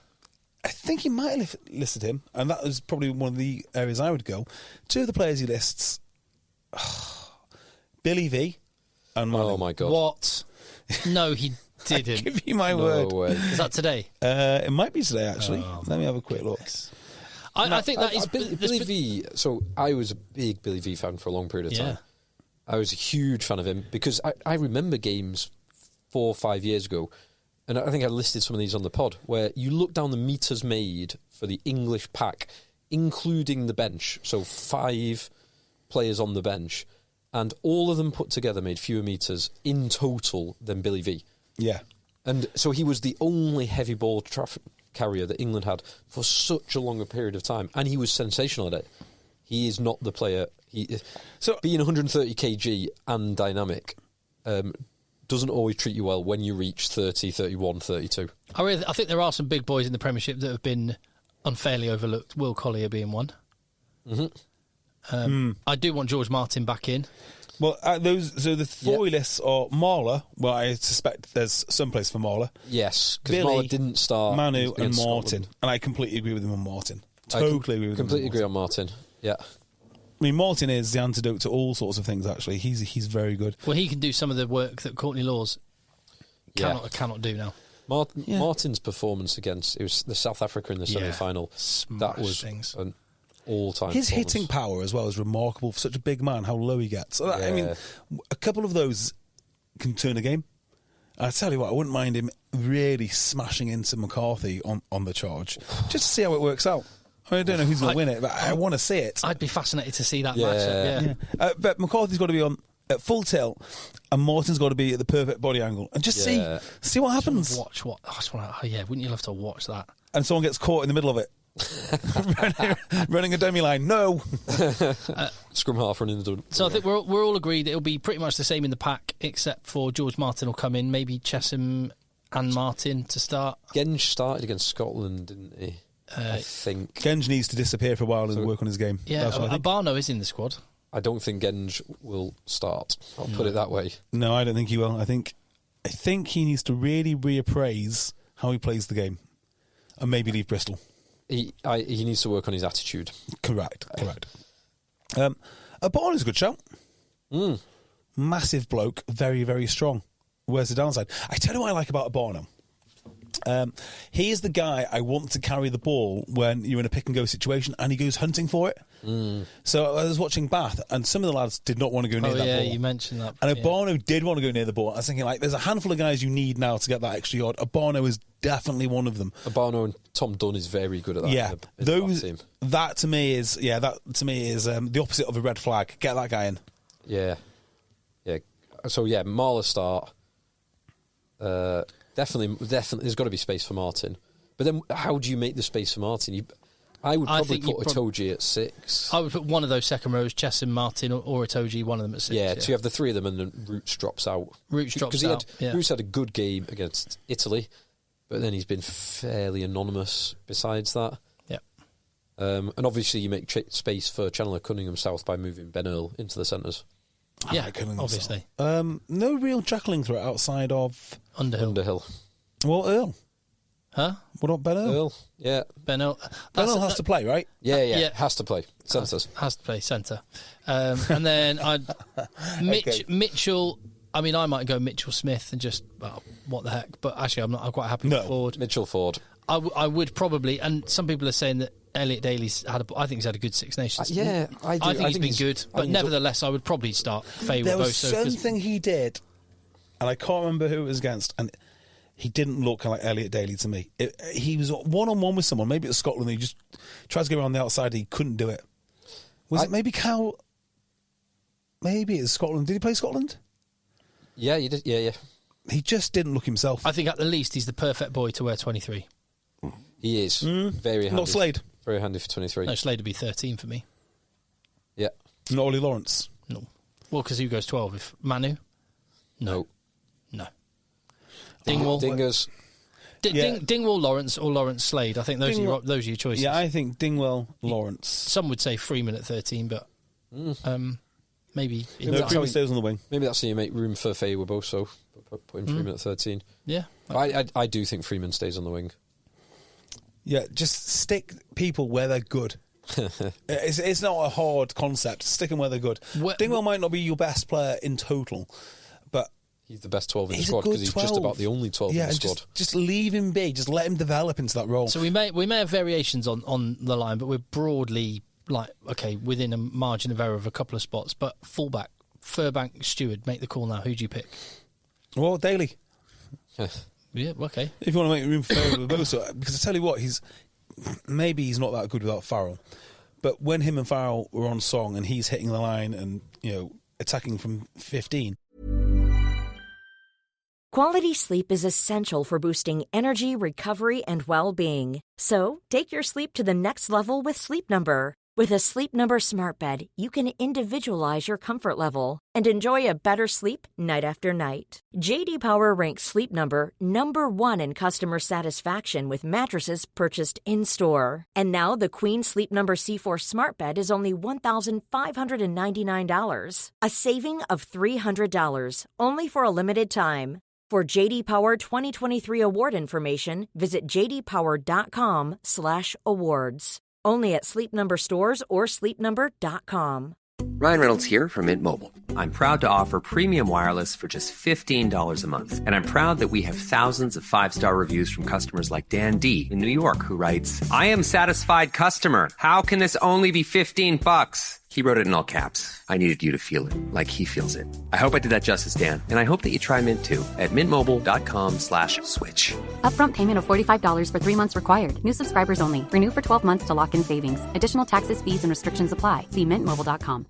I think he might have listed him, and that was probably one of the areas I would go. Two of the players he lists, Billy V and Manu. oh my god, What? No, he I didn't. give you my no word. way. Is that today? It might be today, actually. Let me have a quick look. I think that is Billy V. So I was a big Billy V fan for a long period of time. I was a huge fan of him because I remember games 4 or 5 years ago, and I think I listed some of these on the pod, where you look down the meters made for the English pack, including the bench, so 5 players on the bench, and all of them put together made fewer meters in total than Billy V. Yeah. And so he was the only heavy ball traffic carrier that England had for such a longer period of time, and he was sensational at it. He is not the player. So being 130 kg and dynamic doesn't always treat you well when you reach 30, 31, 32. I think there are some big boys in the Premiership that have been unfairly overlooked, Will Collier being one. I do want George Martin back in. Well, so the 4 lists are Marler. Well, I suspect there's some place for Marler. Yes, because Billy, Marler didn't start. Manu and against Martin. Scotland. And I completely agree with him on Martin. Totally agree with him. Completely agree on Martin. Yeah. I mean, Martin is the antidote to all sorts of things, actually. He's very good. Well, he can do some of the work that Courtney Laws cannot do now. Martin's performance against it was the South Africa in the semi-final. That was an all-time. His hitting power as well is remarkable for such a big man. How low he gets. I mean, a couple of those can turn a game. I tell you what, I wouldn't mind him really smashing into McCarthy on the charge, just to see how it works out. I mean, I don't know who's going to win it, but I want to see it. I'd be fascinated to see that matchup. Yeah. But McCarthy's got to be on at full tilt, and Martin's got to be at the perfect body angle, and just see what happens. Watch what? Wouldn't you love to watch that? And someone gets caught in the middle of it, running a dummy line. No, scrum half running the. So I think we're all agreed it'll be pretty much the same in the pack, except for George Martin will come in, maybe Chesham and Martin to start. Genge started against Scotland, didn't he? I think Genge needs to disappear for a while and work on his game. Yeah, Abano is in the squad. I don't think Genge will start. I'll put it that way. No, I don't think he will. I think he needs to really reappraise how he plays the game, and maybe leave Bristol. He needs to work on his attitude. Correct. Abano's a good shout. Massive bloke, very, very strong. Where's the downside? I tell you what I like about Abano. He is the guy I want to carry the ball when you're in a pick and go situation, and he goes hunting for it. So I was watching Bath, and some of the lads did not want to go near that ball. Yeah, you mentioned that. And Abano did want to go near the ball. I was thinking, there's a handful of guys you need now to get that extra yard. Abano is definitely one of them. Abano and Tom Dunn is very good at that. Yeah, in the team. That to me is the opposite of a red flag. Get that guy in. Yeah. So Marler start. Definitely, there's got to be space for Martin. But then, how do you make the space for Martin? I would probably put Itoje at 6. I would put one of those second rows, Chesham, Martin, or Itoje, one of them at 6. Yeah, so you have the 3 of them, and then Roots drops out. Roots had a good game against Italy, but then he's been fairly anonymous besides that. Yeah. And obviously, you make space for Chandler Cunningham South by moving Ben Earl into the centres. Yeah, obviously. No real jackling threat outside of Underhill. Well, Earl. Huh? What about Ben Earl? Yeah. Ben Earl. Ben Earl has to play, right? Yeah. Has to play. Centres. Has to play centre. And then Mitchell. I mean, I might go Mitchell Smith and just, what the heck. But actually, I'm quite happy with Ford. Mitchell Ford. I would probably, and some people are saying that Elliot Daly's I think he's had a good Six Nations. I do. I think he's been good, but nevertheless, I would probably start Faye There with was something he did, and I can't remember who it was against, and he didn't look like Elliot Daly to me. He was one-on-one with someone, maybe it was Scotland, he just tried to go around the outside, and he couldn't do it. Was it maybe Cal? Maybe it's Scotland. Did he play Scotland? Yeah, you did. Yeah. He just didn't look himself. I think at the least he's the perfect boy to wear 23. He is. Very handy. Not Slade. Very handy for 23. No, Slade would be 13 for me. Yeah. Not Ollie Lawrence. No. Well, because who goes 12? If Manu? No. Dingwall. Dingers. Dingwall, Lawrence, or Lawrence Slade. I think those are your choices. Yeah, I think Dingwell, Lawrence. Some would say Freeman at 13, but maybe... No, Freeman stays on the wing. Maybe that's how you make room for Faye Weboso, putting Freeman at 13. Yeah. I do think Freeman stays on the wing. Yeah, just stick people where they're good. It's not a hard concept. Stick them where they're good. Dingwell might not be your best player in total, but he's the best 12 in the squad because he's just about the only 12 in the squad. Just leave him be. Just let him develop into that role. So we may have variations on the line, but we're broadly within a margin of error of a couple of spots. But fullback, Furbank, Stewart, make the call now. Who do you pick? Well, Daly. Yeah, okay. If you want to make room for Weboso, because I tell you what, he's not that good without Farrell. But when him and Farrell were on song and he's hitting the line and attacking from 15. Quality sleep is essential for boosting energy, recovery, and well-being. So, take your sleep to the next level with Sleep Number. With a Sleep Number smart bed, you can individualize your comfort level and enjoy a better sleep night after night. J.D. Power ranks Sleep Number #1 in customer satisfaction with mattresses purchased in-store. And now the Queen Sleep Number C4 smart bed is only $1,599, a saving of $300, only for a limited time. For J.D. Power 2023 award information, visit jdpower.com/awards. Only at Sleep Number stores or sleepnumber.com. Ryan Reynolds here from Mint Mobile. I'm proud to offer premium wireless for just $15 a month. And I'm proud that we have thousands of 5-star reviews from customers like Dan D. in New York, who writes, I am satisfied customer. How can this only be $15? He wrote it in all caps. I needed you to feel it like he feels it. I hope I did that justice, Dan. And I hope that you try Mint too at mintmobile.com/switch. Upfront payment of $45 for 3 months required. New subscribers only. Renew for 12 months to lock in savings. Additional taxes, fees, and restrictions apply. See mintmobile.com.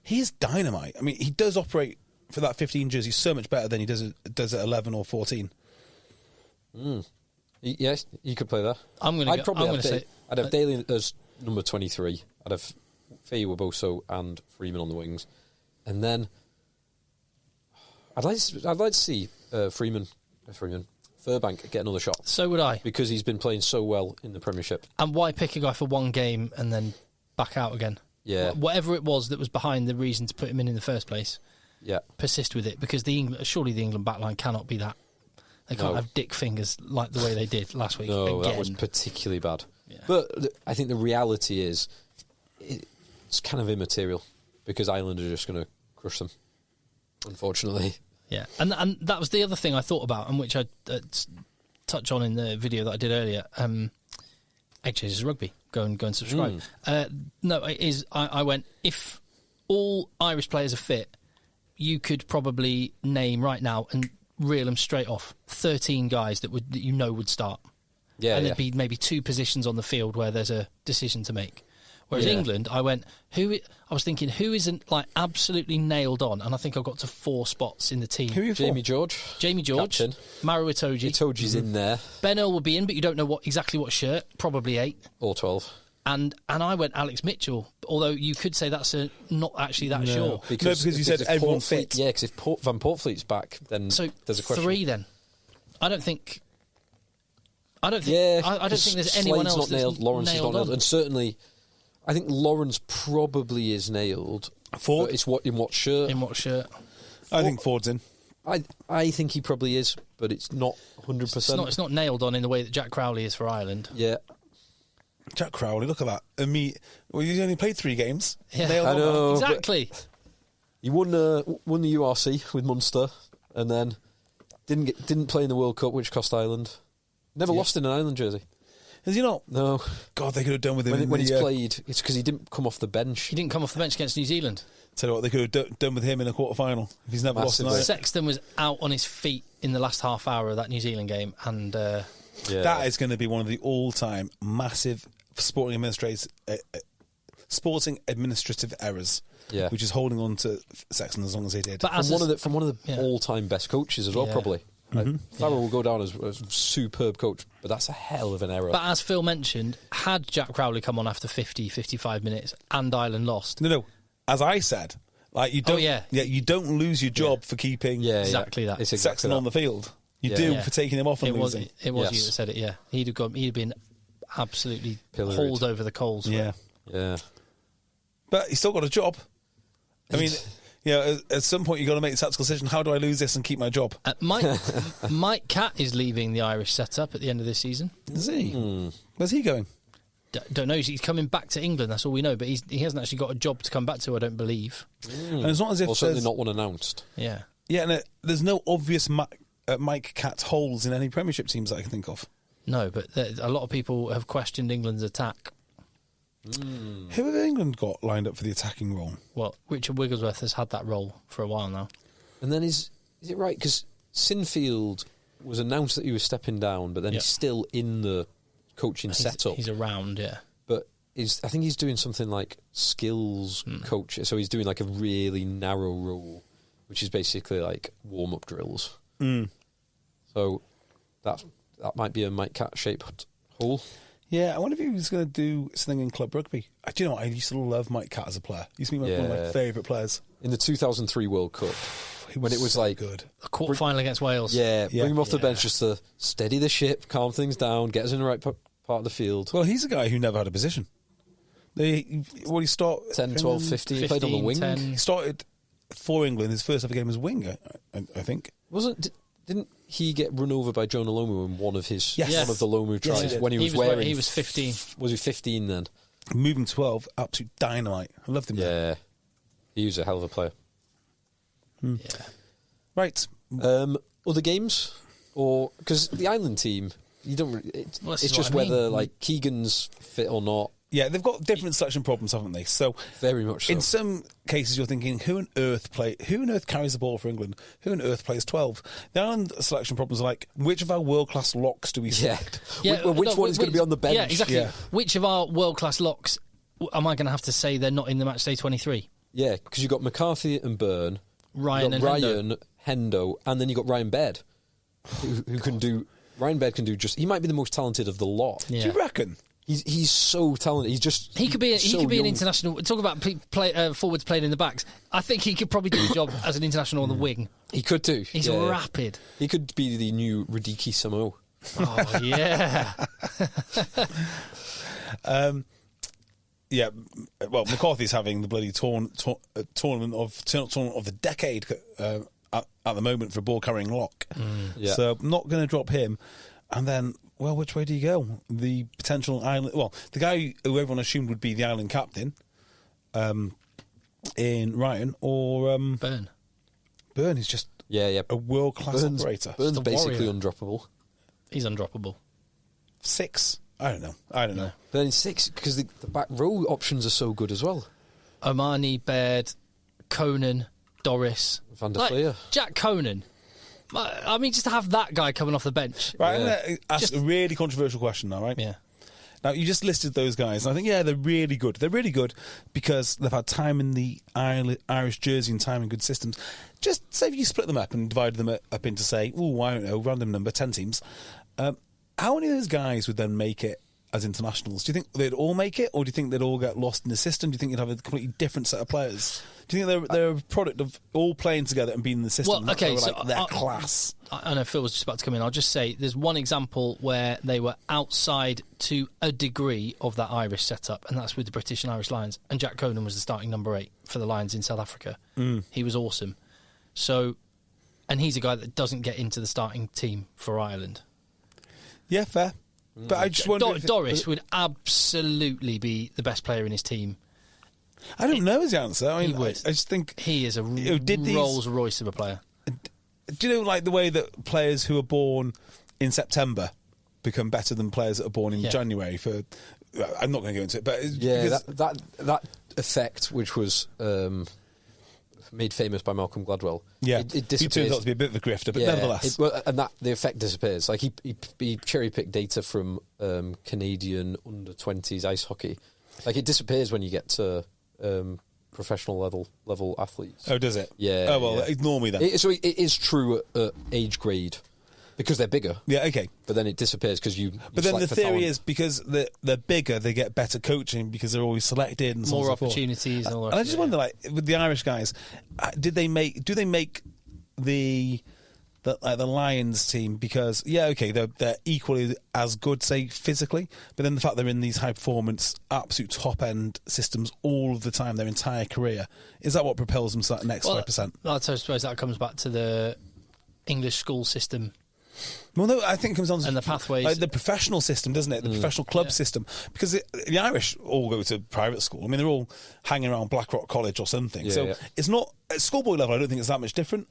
He is dynamite. I mean, he does operate for that 15 jersey so much better than he does at 11 or 14. Yes, you could play that. I'd have Daly as number 23. I'd have Faye Weboso and Freeman on the wings, and then I'd like to see Furbank get another shot. So would I, because he's been playing so well in the Premiership. And why pick a guy for one game and then back out again? Yeah, whatever it was that was behind the reason to put him in the first place. Yeah, persist with it, because surely the England backline cannot be that. They can't have dick fingers like the way they did last week. No, again. That was particularly bad. Yeah. But I think the reality is it's kind of immaterial because Ireland are just going to crush them, unfortunately. Yeah, and that was the other thing I thought about, and which I touch on in the video that I did earlier. EggChasers Rugby. Go and subscribe. No, it is. I went, if all Irish players are fit, you could probably name right now and reel them straight off 13 guys that would start. Yeah, and there'd be maybe 2 positions on the field where there's a decision to make. Whereas England, I was thinking, who isn't absolutely nailed on? And I think I got to 4 spots in the team. Who are you for? Jamie George, Captain. Maro Itoje. Itoje's in there. Ben Earl will be in, but you don't know exactly what shirt. Probably 8 or 12. And I went Alex Mitchell, although you could say that's not actually that sure. Because you said everyone fit. Yeah, because if Van Portfleet's back, then there's a question. 3 then. I don't think. I don't think there's anyone else not nailed. Lawrence is not nailed, on. And certainly, I think Lawrence probably is nailed. Ford, it's in what shirt? In what shirt? I think Ford's in. I think he probably is, but it's not 100%. It's not nailed on in the way that Jack Crowley is for Ireland. Yeah. Jack Crowley, look at that. He's only played 3 games. Yeah, I know. Exactly. He won the URC with Munster, and then didn't play in the World Cup, which cost Ireland. Never lost in an Ireland jersey. Has he not? No. God, they could have done with him when he's played. It's because he didn't come off the bench. He didn't come off the bench against New Zealand. Tell you what, they could have done with him in a quarter-final if he's never lost a night. Sexton was out on his feet in the last half hour of that New Zealand game, and that is going to be one of the all-time massive sporting administrative errors. Yeah. Which is holding on to Sexton as long as he did. But from one of the all-time best coaches as well, probably. Farrell will go down as a superb coach, but that's a hell of an error. But as Phil mentioned, had Jack Crowley come on after 50, 55 minutes and Ireland lost... No. As I said, Like you don't, you don't lose your job for keeping exactly that. It's exactly Sexton on the field. You do for taking him off and losing. It was you that said it. Yeah, he'd have been absolutely hauled over the coals. Yeah. But he's still got a job. I mean, at some point you've got to make the tactical decision. How do I lose this and keep my job? Mike Catt is leaving the Irish setup at the end of this season. Is he? Where's he going? Don't know. He's coming back to England. That's all we know. But he hasn't actually got a job to come back to. I don't believe. And it's not as if certainly not one announced. Yeah. Yeah, and there's no obvious Mike Catt holes in any Premiership teams that I can think of. No, but a lot of people have questioned England's attack. Who have England got lined up for the attacking role? Well, Richard Wigglesworth has had that role for a while now. And then is it right? Because Sinfield was announced that he was stepping down, but then he's still in the coaching setup. He's around, yeah. But I think he's doing something like skills coach. So he's doing like a really narrow role, which is basically like warm-up drills. So that might be a Mike Catt-shaped hole. Yeah, I wonder if he was going to do something in club rugby. Do you know what? I used to love Mike Catt as a player. He used to be one of my favourite players. In the 2003 World Cup, when it was like good. A quarter-final against Wales. Yeah, bring him off the bench just to steady the ship, calm things down, get us in the right part of the field. Well, he's a guy who never had a position. He started 10, 12, 15, he played on the wing. 10. He started for England. His first ever game as winger, I think. Didn't he get run over by Jonah Lomu in one of the Lomu tries when he was 15? Was he 15 then? Moving 12, absolute dynamite. I loved him. Yeah, he was a hell of a player. Yeah. Right. Other games, or because the Ireland team, you don't. It's just whether like Keegan's fit or not. Yeah, they've got different selection problems, haven't they? So very much so. In some cases, you're thinking, who on earth carries the ball for England? Who on earth plays 12? The Ireland selection problems are like, which of our world-class locks do we select? Which one is going to be on the bench? Yeah, exactly. Yeah. Which of our world-class locks am I going to have to say they're not in the matchday 23? Yeah, because you've got McCarthy and Byrne, Ryan, Hendo, and then you've got Ryan Baird, who can do... Ryan Baird can do he might be the most talented of the lot. Yeah. Do you reckon? He's so talented. He could be an international. Talk about forwards playing in the backs. I think he could probably do the job as an international on the wing. He could do. He's rapid. He could be the new Radicki Samo. Oh yeah. Yeah. Well, McCarthy's having the bloody tournament of the decade at the moment for a ball carrying lock. So I'm not going to drop him. And then, well, which way do you go? The potential Ireland... Well, the guy who everyone assumed would be the Ireland captain in Ryan, or... Byrne. Byrne is just a world-class operator. Byrne's basically undroppable. He's undroppable. 6? I don't know. But in 6, because the back row options are so good as well. Omani, Baird, Conan, Doris. Van der Fleer. Jack Conan. I mean, just to have that guy coming off the bench. Right, I'm going to ask a really controversial question now, right? Yeah. Now, you just listed those guys, and I think, they're really good. They're really good because they've had time in the Irish jersey and time in good systems. Just say if you split them up and divided them up into, say, I don't know, random number, 10 teams, how many of those guys would then make it as internationals? Do you think they'd all make it, or do you think they'd all get lost in the system? Do you think you'd have a completely different set of players? Do you think they're a product of all playing together and being in the system? Well, okay, so their class. I know Phil was just about to come in. I'll just say there's one example where they were outside to a degree of that Irish setup, and that's with the British and Irish Lions. And Jack Conan was the starting number 8 for the Lions in South Africa. He was awesome. So, and he's a guy that doesn't get into the starting team for Ireland. Yeah, fair. But I just wonder Doris would absolutely be the best player in his team. I don't know is the answer. I mean, I just think... He is a Rolls Royce of a player. Do you know, like, the way that players who are born in September become better than players that are born in January? I'm not going to go into it, but... that effect, which was... made famous by Malcolm Gladwell. Yeah, it disappears. He turns out to be a bit of a grifter, but nevertheless. The effect disappears. Like he cherry-picked data from Canadian under-20s ice hockey. Like it disappears when you get to professional level athletes. Oh, does it? Yeah. Oh, well, ignore me then. So it is true at age grade. Because they're bigger. Yeah, okay. But then it disappears because you. But then the for theory talent. is because they're bigger, they get better coaching because they're always selected and so on More and so forth. opportunities and all that. And I just wonder, like, with the Irish guys, do they make the Lions team because they're equally as good, say, physically, but then the fact they're in these high performance, absolute top end systems all of the time, their entire career, is that what propels them to that next 5%? I suppose that comes back to the English school system. Well, no, I think it comes down to and the pathways, like the professional system, doesn't it? The professional club system, because the Irish all go to private school. I mean, they're all hanging around Blackrock College or something. It's not at schoolboy level. I don't think it's that much different,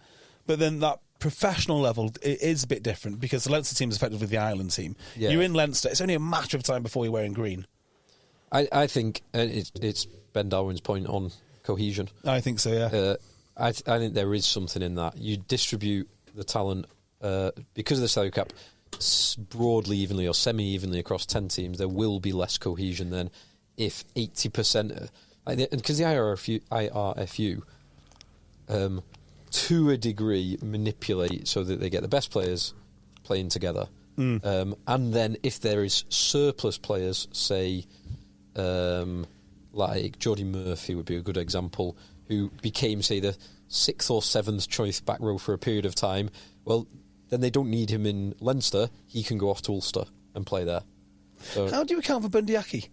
but then that professional level, it is a bit different because the Leinster team is effectively the Ireland team. Yeah. You're in Leinster. It's only a matter of time before you're wearing green. I think it's Ben Darwin's point on cohesion. I think so, yeah. I think there is something in that. You distribute the talent because of the salary cap broadly, evenly or semi-evenly across 10 teams, there will be less cohesion than if 80%... Because the IRFU to a degree manipulate so that they get the best players playing together. And then if there is surplus players, say like Geordie Murphy would be a good example, who became, say, the 6th or 7th choice back row for a period of time, well, then they don't need him in Leinster. He can go off to Ulster and play there. So, how do you account for Bundyaki?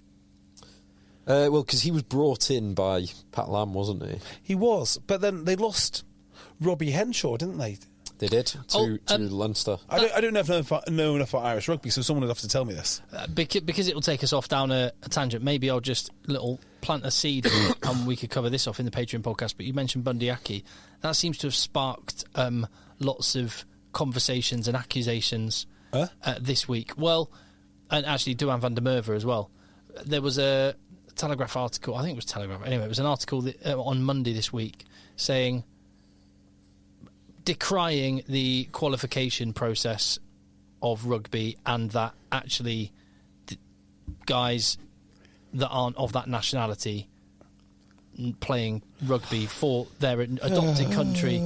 Well, because he was brought in by Pat Lam, wasn't he? He was, but then they lost Robbie Henshaw, didn't they? They did to Leinster. I don't know enough about Irish rugby, so someone would have to tell me this. Because it will take us off down a tangent. Maybe I'll just plant a seed, and we could cover this off in the Patreon podcast. But you mentioned Bundyaki. That seems to have sparked lots of conversations and accusations this week. Well, and actually Duan van der Merwe as well. There was a Telegraph article. I think it was Telegraph. Anyway, it was an article on Monday this week saying, decrying the qualification process of rugby, and that actually guys that aren't of that nationality playing rugby for their adopted country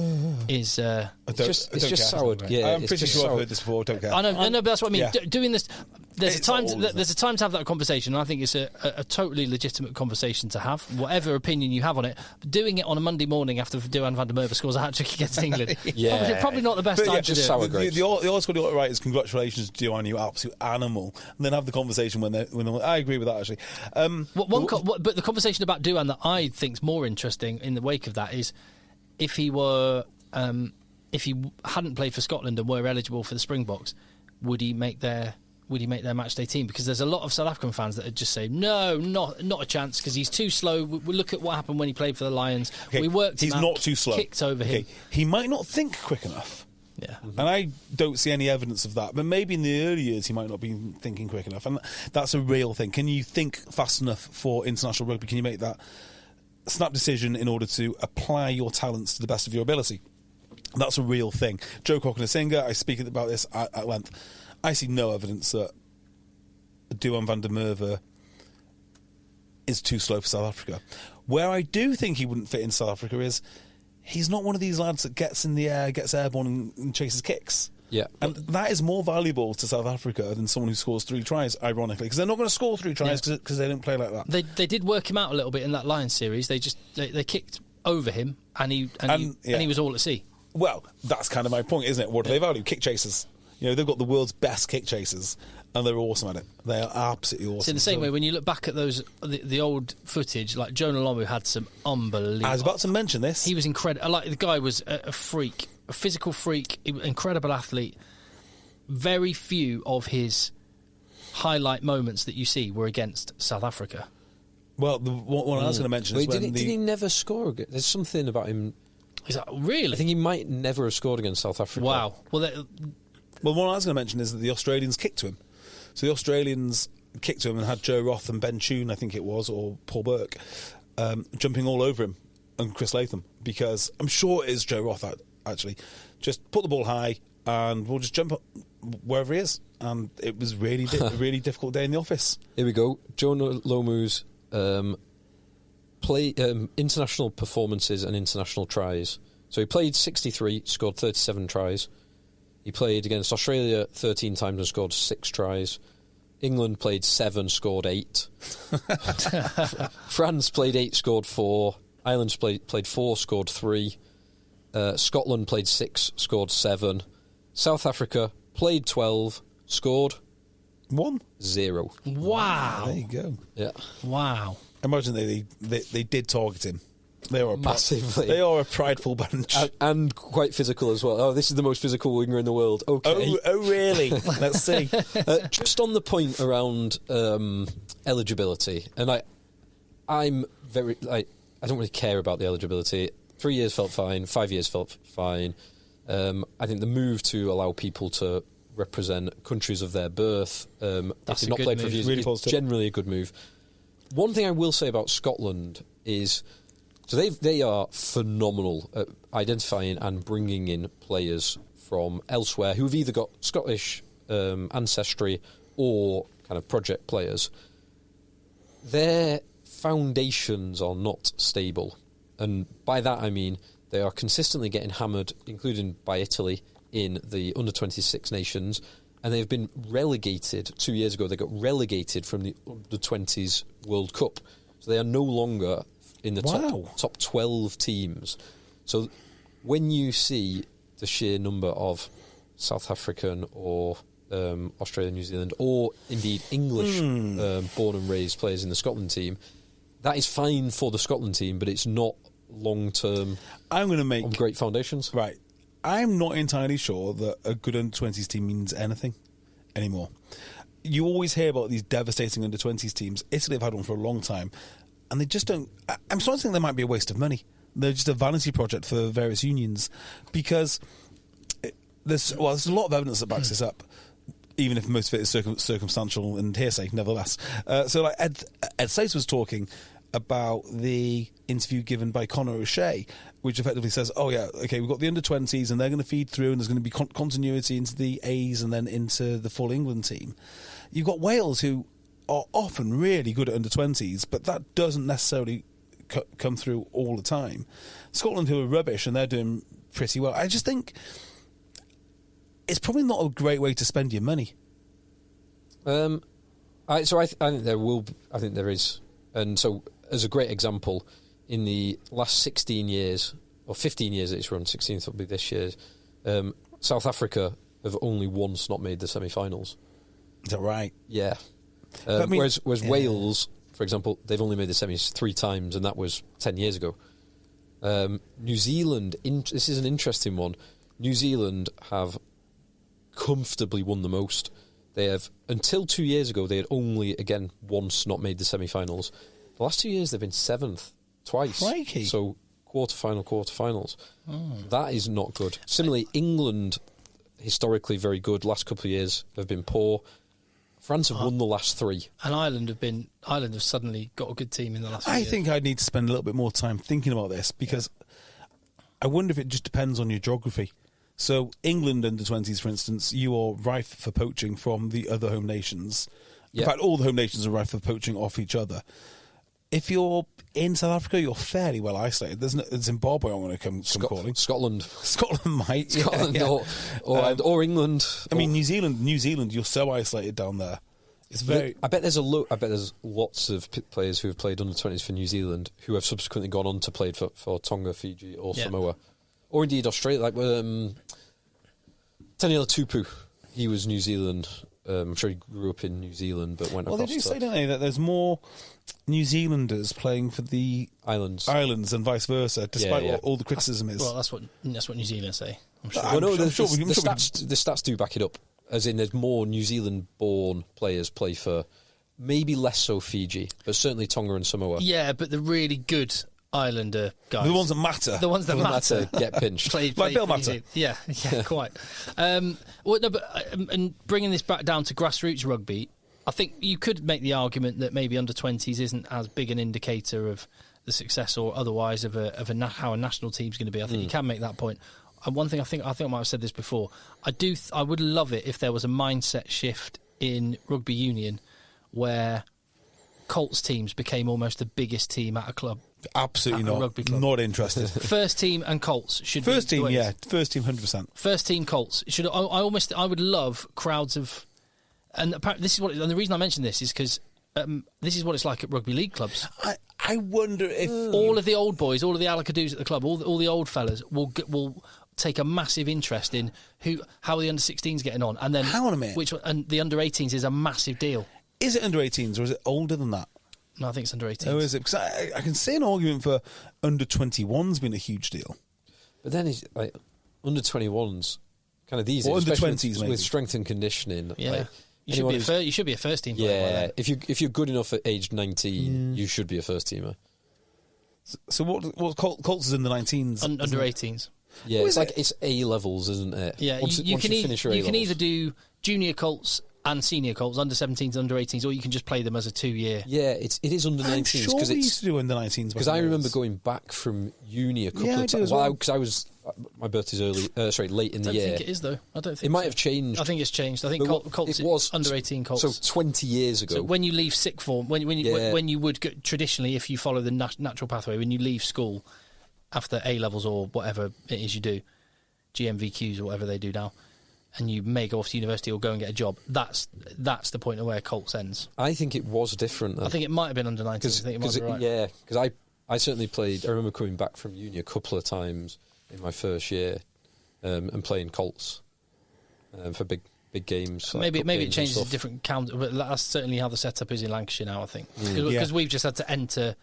is it's just soured. Yeah, I'm pretty sure I've heard this before. Don't care. I know, but that's what I mean. Yeah. Doing this, there's It's a time to have that conversation, and I think it's a totally legitimate conversation to have, whatever opinion you have on it. But doing it on a Monday morning after Duan van der Merwe scores a hat-trick against England, probably not the best time to do it. The article you write is congratulations, Duan, you absolute animal, and then have the conversation when I agree with that actually. But the conversation about Duan that I think's more interesting in the wake of that is if he hadn't played for Scotland and were eligible for the Springboks, would he make their match day team? Because there's a lot of South African fans that would just say no, not a chance, because he's too slow. We look at what happened when he played for the Lions. Okay, we worked him he's out, not too slow. Kicked over him. He might not think quick enough. Yeah, and I don't see any evidence of that. But maybe in the early years he might not be thinking quick enough, and that's a real thing. Can you think fast enough for international rugby? Can you make that snap decision in order to apply your talents to the best of your ability? That's a real thing. Joe Cockner-Singer, I speak about this at length. I see no evidence that Duan van der Merwe is too slow for South Africa. Where I do think he wouldn't fit in South Africa is he's not one of these lads that gets in the air, gets airborne and chases kicks. Yeah. And that is more valuable to South Africa than someone who scores 3 tries, ironically, because they're not going to score 3 tries because they don't play like that. They did work him out a little bit in that Lions series. They kicked over him, and he was all at sea. Well, that's kind of my point, isn't it? What do they value? Kick chasers. You know, they've got the world's best kick chasers, and they're awesome at it. They are absolutely awesome. So in the same way, when you look back at the old footage, like Jonah Lomu had some unbelievable... I was about to mention this. He was incredible. Like, the guy was a freak, a physical freak, incredible athlete. Very few of his highlight moments that you see were against South Africa. Well, the one I was going to mention is did he never score? There's something about him... Is that really? I think he might never have scored against South Africa. Wow. Well, what I was going to mention is that the Australians kicked to him. So the Australians kicked to him and had Joe Roth and Ben Toon, I think it was, or Paul Burke, jumping all over him, and Chris Latham, because I'm sure it is Joe Roth, actually. Just put the ball high and we'll just jump up wherever he is. And it was really a really difficult day in the office. Here we go. Jonah Lomu's international performances and international tries. So he played 63, scored 37 tries. He played against Australia 13 times and scored 6 tries. England played 7, scored 8. France played 8, scored 4. Ireland played 4, scored 3. Scotland played 6, scored 7. South Africa played 12, scored 1. 0. Wow. There you go. Yeah. Wow. Imagine they did target him. They are Massively. They are a prideful bunch. And quite physical as well. Oh, this is the most physical winger in the world. Okay. Oh, really? Let's see. Just on the point around eligibility, and I'm very I don't really care about the eligibility. 3 years felt fine. 5 years felt fine. I think the move to allow people to represent countries of their birth, That's if a not good played for move. reviews, Really is positive. generally a good move. One thing I will say about Scotland is, so they are phenomenal at identifying and bringing in players from elsewhere who've either got Scottish ancestry or kind of project players. Their foundations are not stable, and by that I mean they are consistently getting hammered, including by Italy, in the under-26 nations, and they've been relegated. 2 years ago, they got relegated from the under-20s World Cup. So they are no longer in the top 12 teams. So when you see the sheer number of South African or Australia, New Zealand, or indeed English born and raised players in the Scotland team, that is fine for the Scotland team, but it's not long-term I'm going to make... on great foundations. Right. I'm not entirely sure that a good under-20s team means anything anymore. You always hear about these devastating under-20s teams. Italy have had one for a long time, and they just don't... I'm starting to think they might be a waste of money. They're just a vanity project for various unions, because there's a lot of evidence that backs this up, even if most of it is circumstantial and hearsay, nevertheless. So like Ed Slater was talking about the interview given by Conor O'Shea, which effectively says, oh yeah, okay, we've got the under-20s and they're going to feed through and there's going to be continuity into the A's and then into the full England team. You've got Wales, who are often really good at under-20s, but that doesn't necessarily come through all the time. Scotland, who are rubbish, and they're doing pretty well. I just think it's probably not a great way to spend your money. I think there will. I think there is, and so as a great example, in the last 16 years or 15 years that it's run, 16th will be this year. South Africa have only once not made the semi-finals. Is that right? Yeah. I mean, whereas Wales, for example, they've only made the semis 3 times, and that was 10 years ago. New Zealand, this is an interesting one. New Zealand have comfortably won the most. They have, until 2 years ago, they had only, again, once not made the semi-finals. The last 2 years, they've been 7th twice. Crikey. So quarterfinals. That is not good. Similarly, England, historically very good. Last couple of years have been poor. France have won the last 3. And Ireland have suddenly got a good team in the last few years. I think I'd need to spend a little bit more time thinking about this, because I wonder if it just depends on your geography. So England under-20s, for instance, you are rife for poaching from the other home nations. In fact, all the home nations are rife for poaching off each other. If you're in South Africa, you're fairly well isolated. There's no Zimbabwe I want to come calling. Scotland Might. Scotland yeah. Or England. I mean, New Zealand, you're so isolated down there. It's very... I bet there's lots of players who have played under-20s for New Zealand who have subsequently gone on to play for Tonga, Fiji or Samoa. Or indeed Australia, like Taniela Tupu. He was New Zealand. I'm sure he grew up in New Zealand, but went across. Well, they do say, don't they, that there's more New Zealanders playing for the islands and vice versa, despite what all the criticism is. Well, that's what New Zealand say. I'm sure. The stats do back it up. As in, there's more New Zealand-born players play for, maybe less so Fiji, but certainly Tonga and Samoa. Yeah, but the really good Islander guys. The ones that matter. The ones that matter. Get pinched. Play Bill Matter. Yeah, quite. And bringing this back down to grassroots rugby, I think you could make the argument that maybe under-20s isn't as big an indicator of the success or otherwise of how a national team's going to be. I think you can make that point. And one thing I think I might have said this before. I would love it if there was a mindset shift in rugby union where Colts teams became almost the biggest team at a club. Absolutely at a not. rugby club. Not interested. First team and Colts should First be team, the way it yeah. is. First team, 100%. First team Colts should. I would love crowds of, and apparently this is what. And the reason I mention this is because this is what it's like at rugby league clubs. I wonder if All of the old boys, all of the alakadoos at the club, all the old fellas will take a massive interest in how the under-16s getting on, and then Hang on a minute. and the under-18s is a massive deal. Is it under 18s or is it older than that? No, I think it's under-18s. Oh, is it? Because I can see an argument for under 21s being a huge deal. But then he's like under 21s, kind of these Or under especially 20s maybe. with strength and conditioning. Yeah. Like, You should be a first team player. by yeah. then. If you're good enough at age 19, you should be a first teamer. So what Colts is in the 19s? Under 18s. Yeah, Who it's is like it? it's A levels, isn't it? Yeah, Once you once can finish your you can A-levels. either do junior Colts and senior Colts, under 17s, under 18s, or you can just play them as a 2-year. Yeah, it is under 19s I'm sure because we used to do under 19s. because I remember going back from uni a couple Yeah, I of do times. as well. Because I was my birthday's late in I the don't year. think it is though. I don't think It might so. have changed. I think it's changed. I think But Colts it was under 18 Colts. So 20 years ago. So when you leave sixth form, when you would go, traditionally, if you follow the natural pathway, when you leave school after A levels or whatever it is you do, GMVQs or whatever they do now, and you may go off to university or go and get a job, that's the point of where Colts ends. I think it was different. I think it might have been under 19. I think it might be right. Yeah, because I certainly played. I remember coming back from uni a couple of times in my first year and playing Colts for big games. Like Maybe cup it games and changes to stuff. different count, but that's certainly how the setup is in Lancashire now. I think because Yeah. we've just had to enter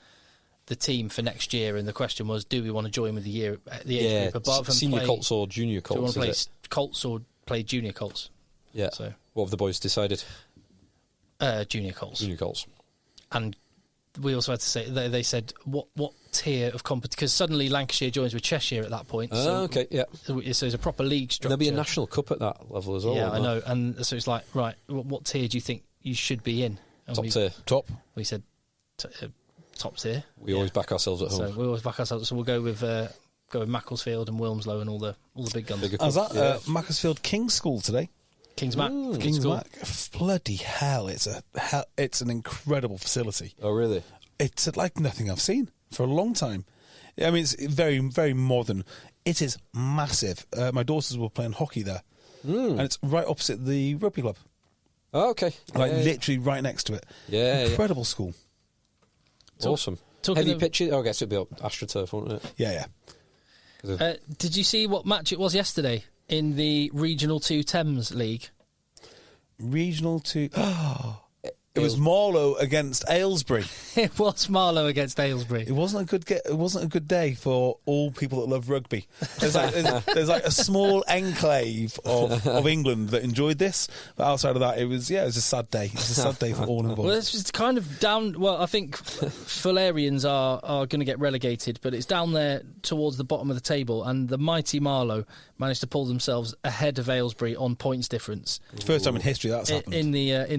the team for next year, and the question was, do we want to join with the age Yeah, group above and senior play, Colts or junior do we Colts. want to is play it? Colts or play junior Colts? Yeah. So What have the boys decided? junior Colts, Junior Colts. and we also had to say they said what tier of competition, because suddenly Lancashire joins with Cheshire at that point. Okay, yeah. So there's a proper league structure. There'll be a national cup at that level as well. Yeah, won't I there? know, and so it's like, right, what tier do you think you should be in? And Top tier. Top. We said top tier. We always back ourselves at home. So we always back ourselves. So we'll go with Macclesfield and Wilmslow and all the big guns. Bigger I was cup, at Macclesfield King's School today. King's Mac. King's School. Mac. Bloody hell! It's an incredible facility. Oh, really? It's like nothing I've seen for a long time. I mean, it's very, very modern. It is massive. My daughters were playing hockey there, and it's right opposite the rugby club. Oh, okay. Like Yeah, literally right next to it. Yeah, Incredible school. Awesome. talking Heavy of- pitches? Oh, I guess it'd be AstroTurf, wouldn't it? Yeah. Did you see what match it was yesterday in the Regional 2 Thames League? Regional 2. It was Marlow against Aylesbury. It was Marlow against Aylesbury. It wasn't a good day for all people that love rugby. There's like a small enclave of England that enjoyed this, but outside of that, it was a sad day. It was a sad day for all involved. Well, it's kind of down. Well, I think Fularians are going to get relegated, but it's down there towards the bottom of the table, and the mighty Marlow managed to pull themselves ahead of Aylesbury on points difference It's the first time in history that's happened. in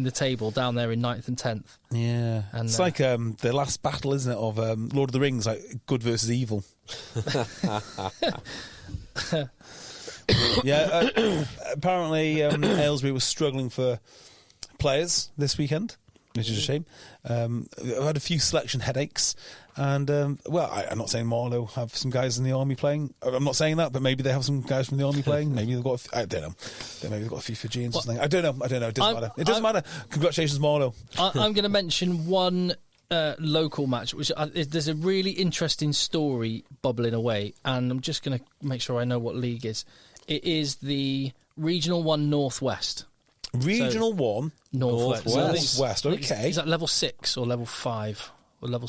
the table down there in 9th and 10th. Yeah, And, it's like the last battle, isn't it, of Lord of the Rings, like good versus evil. Apparently Aylesbury was struggling for players this weekend, which is a shame. I've had a few selection headaches, and I'm not saying Marlow have some guys in the army playing. I'm not saying that, but maybe they have some guys from the army playing. Maybe they've got. I don't know. Maybe they've got a few Fijians or something. I don't know. It doesn't matter. It doesn't matter. Congratulations, Marlow. I'm going to mention one local match, which there's a really interesting story bubbling away, and I'm just going to make sure I know what league is. It is the Regional 1 Northwest. Regional 1 Northwest. Northwest. Okay, Is that level 6 or level 5 or level?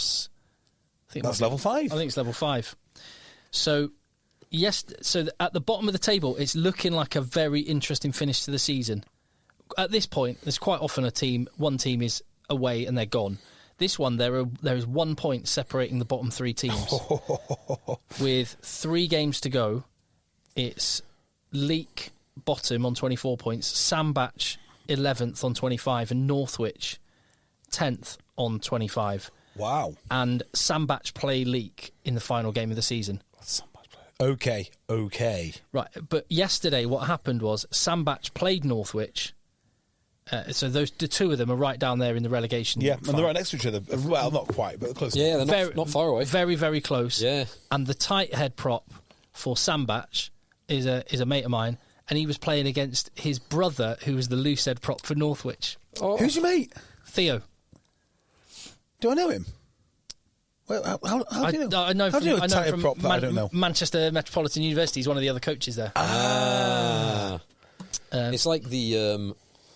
I think that's level 5. I think it's level 5. So yes, at the bottom of the table, it's looking like a very interesting finish to the season. At this point, there's quite often one team is away and they're gone. This one, there is 1 point separating the bottom 3 teams. With 3 games to go, it's Leek bottom on 24 points, Sandbach 11th on 25, and Northwich 10th on 25. Wow. And Sandbach play Leek in the final game of the season. Okay. Right, but yesterday what happened was Sandbach played Northwich So the two of them are right down there in the relegation. Yeah, fight. and they're right next to each other. Well, not quite, but close. Yeah, they're not far away. Very, very close. Yeah. And the tight head prop for Sambach is a mate of mine, and he was playing against his brother, who was the loose head prop for Northwich. Oh. Who's your mate? Theo. Do I know him? Well, how do you know? I know how from, do you know I a know tight from prop that I don't know? Manchester Metropolitan University. He's one of the other coaches there. It's like the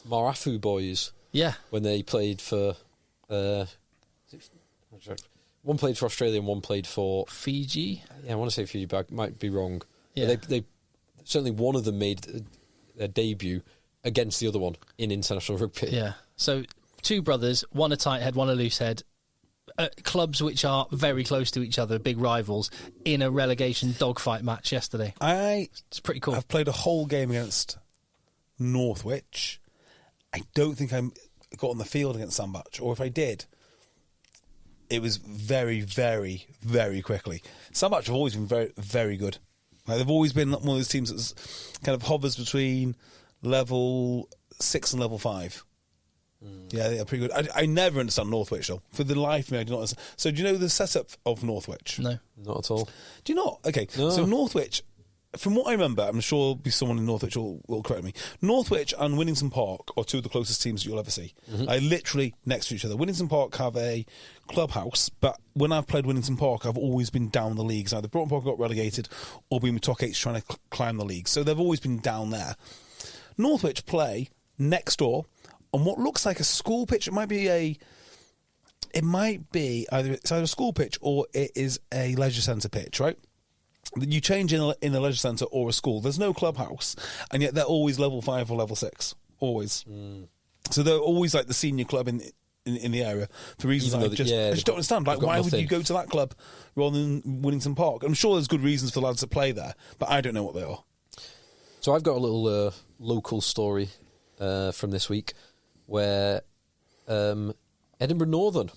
Marafu boys. Yeah. When they played for... one played for Australia and one played for... Fiji? Yeah, I want to say Fiji, but I might be wrong. Yeah. But they certainly one of them made their debut against the other one in international rugby. Yeah. So 2 brothers, one a tight head, one a loose head. Clubs which are very close to each other, big rivals, in a relegation dogfight match yesterday. It's pretty cool. I've played a whole game against Northwich. I don't think I got on the field against Sambach, or if I did, it was very, very, very quickly. Sambach have always been very, very good. Like, they've always been one of those teams that's kind of hovers between level 6 and level 5. Yeah, they're pretty good. I never understand Northwich, though. For the life of me, I do not understand. So do you know the setup of Northwich? No. Not at all. Do you not? Okay. No. So Northwich, from what I remember, I'm sure there'll be someone in Northwich who will correct me. Northwich and Winnington Park are 2 of the closest teams you'll ever see. Like, literally next to each other. Winnington Park have a clubhouse, but when I've played Winnington Park, I've always been down the leagues. Either Broughton Park got relegated or been with Top 8s trying to climb the league. So they've always been down there. Northwich play next door on what looks like a school pitch. It might be either a school pitch or it is a leisure centre pitch, right? You change in a leisure centre or a school. There's no clubhouse, and yet they're always level 5 or level 6, always. So they're always like the senior club in the area for reasons I just don't understand. Like, why would you go to that club rather than Winnington Park? I'm sure there's good reasons for the lads to play there, but I don't know what they are. So I've got a little local story from this week where Edinburgh Northern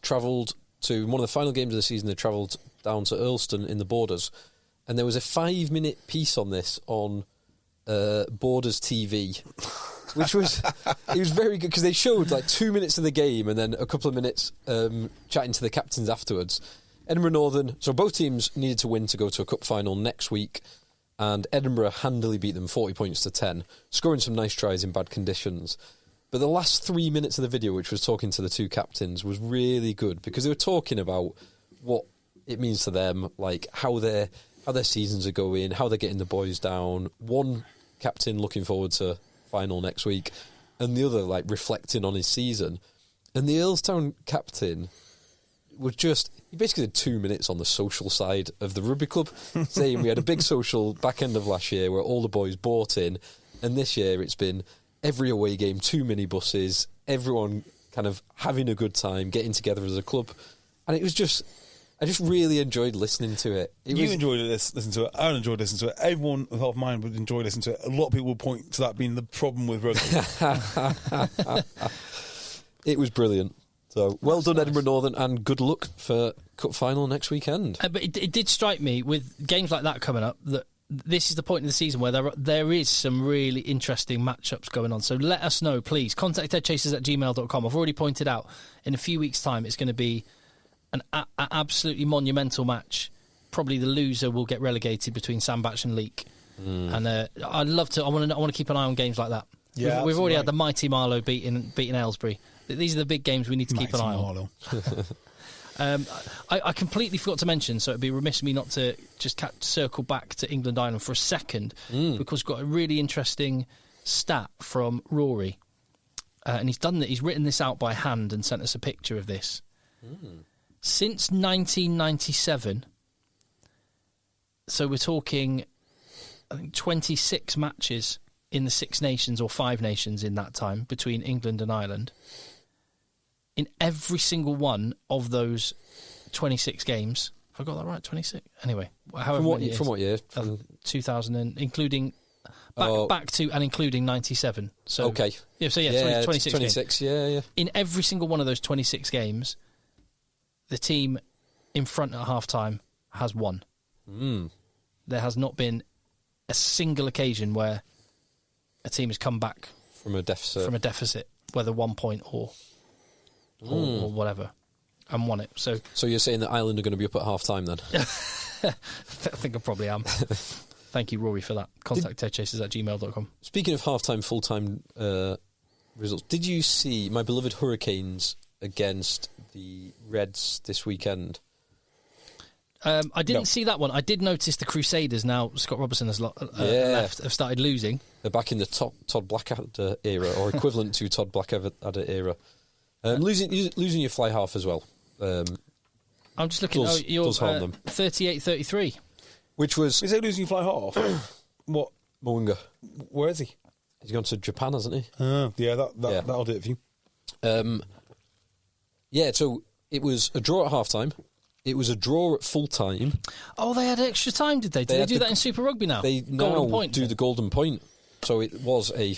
travelled to one of the final games of the season. They travelled down to Earlston in the Borders, and there was a 5-minute piece on this on Borders TV, which was it was very good because they showed like 2 minutes of the game and then a couple of minutes chatting to the captains afterwards. Edinburgh Northern, so both teams needed to win to go to a cup final next week, and Edinburgh handily beat them 40 points to 10, scoring some nice tries in bad conditions. But the last 3 minutes of the video, which was talking to the 2 captains, was really good because they were talking about what it means to them, like how their seasons are going, how they're getting the boys down. One captain looking forward to final next week, and the other like reflecting on his season. And the Earlstown captain was he basically did 2 minutes on the social side of the rugby club, saying we had a big social back end of last year where all the boys bought in, and this year it's been every away game, 2 minibuses, everyone kind of having a good time, getting together as a club. And it was I just really enjoyed listening to it. Enjoyed listening to it. I enjoyed listening to it. Everyone with half mind would enjoy listening to it. A lot of people would point to that being the problem with rugby. It was brilliant. So well done, nice. Edinburgh Northern, and good luck for cup final next weekend. But it did strike me with games like that coming up that this is the point in the season where there is some really interesting matchups going on. So let us know, please. Contact EggChasers@gmail.com. I've already pointed out in a few weeks' time it's going to be an absolutely monumental match. Probably the loser will get relegated between Sambach and Leek. And I'd love to. I want to keep an eye on games like that. Yeah, we've already had the mighty Marlow beating Aylesbury. These are the big games we need to keep an eye on. I completely forgot to mention, so it'd be remiss of me not to just circle back to England Ireland for a second, because we've got a really interesting stat from Rory, and he's written this out by hand and sent us a picture of this. Since 1997, so we're talking, I think, 26 matches in the Six Nations or Five Nations in that time between England and Ireland. In every single one of those 26 games, have I got that right? 26? Anyway, however from what year? 2000, including back to and including 97. So okay, yeah, so 26 games. Yeah. In every single one of those 26 games, the team in front at half-time has won. There has not been a single occasion where a team has come back from a deficit. From a deficit, whether 1 point or whatever, and won it. So you're saying that Ireland are going to be up at half-time then? I think I probably am. Thank you, Rory, for that. Contact EggChasers@gmail.com. Speaking of half-time, full-time results, did you see my beloved Hurricanes against the Reds this weekend? I didn't see that one. I did notice the Crusaders, now Scott Robertson has left, have started losing. They're back in the Todd Blackadder era, or equivalent to Todd Blackadder era. Losing your fly half as well. I'm just looking. You're 38-33. Which was... Is he losing fly half? What? Mo'unga. Where is he? He's gone to Japan, hasn't he? That'll do it for you. So it was a draw at half-time. It was a draw at full-time. Oh, they had extra time, did they? Did they do that in Super Rugby now? They golden now point. do the golden point. So it was a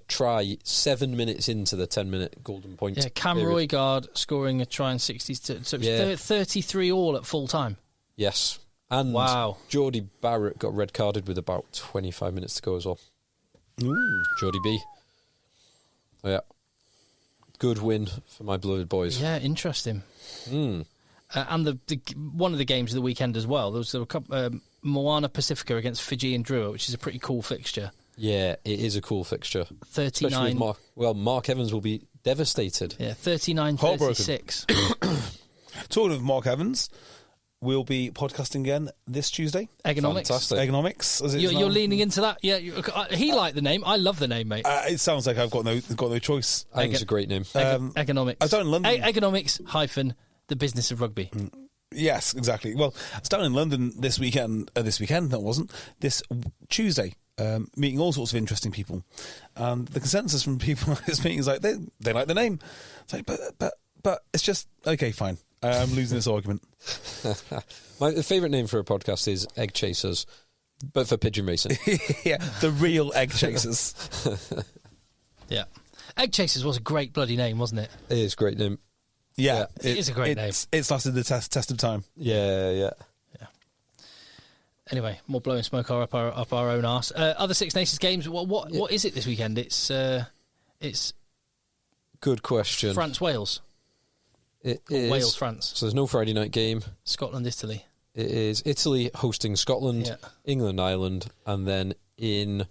try 7 minutes into the 10-minute golden point. Yeah, Cam period. Roygard scoring a try in 60s. So it was 33 all at full-time. Yes. And wow. Geordie Barrett got red-carded with about 25 minutes to go as well. Ooh. Geordie B. Oh, yeah. Good win for my beloved boys. Yeah, interesting. And the one of the games of the weekend as well, there was a couple, Moana Pacifica against Fiji and Drua, which is a pretty cool fixture. Yeah, it is a cool fixture. 39. Mark Evans will be devastated. Yeah, 39-36. Talking of Mark Evans, we'll be podcasting again this Tuesday. Economics. Fantastic. Economics. As You're leaning into that? Yeah. He liked the name. I love the name, mate. It sounds like I've got no choice. I think it's a great name. Economics. I was down in London. Economics - the business of rugby. Yes, exactly. Well, I was down in London this weekend. No, it wasn't. This Tuesday, meeting all sorts of interesting people. And the consensus from people at this meeting is like, they like the name. It's like, but it's just, okay, fine. I'm losing this argument. My favourite name for a podcast is EggChasers, but for pigeon racing. Yeah, the real EggChasers. Yeah. EggChasers was a great bloody name, wasn't it? It is a great name. Yeah, it is a great name. It's lasted the test of time. Yeah. Anyway, more blowing smoke up our own arse. Other Six Nations games. What is it this weekend? It's good question. France Wales. It is Wales France. So there's no Friday night game. Scotland Italy. It is Italy hosting Scotland, Yeah. England Ireland, and then in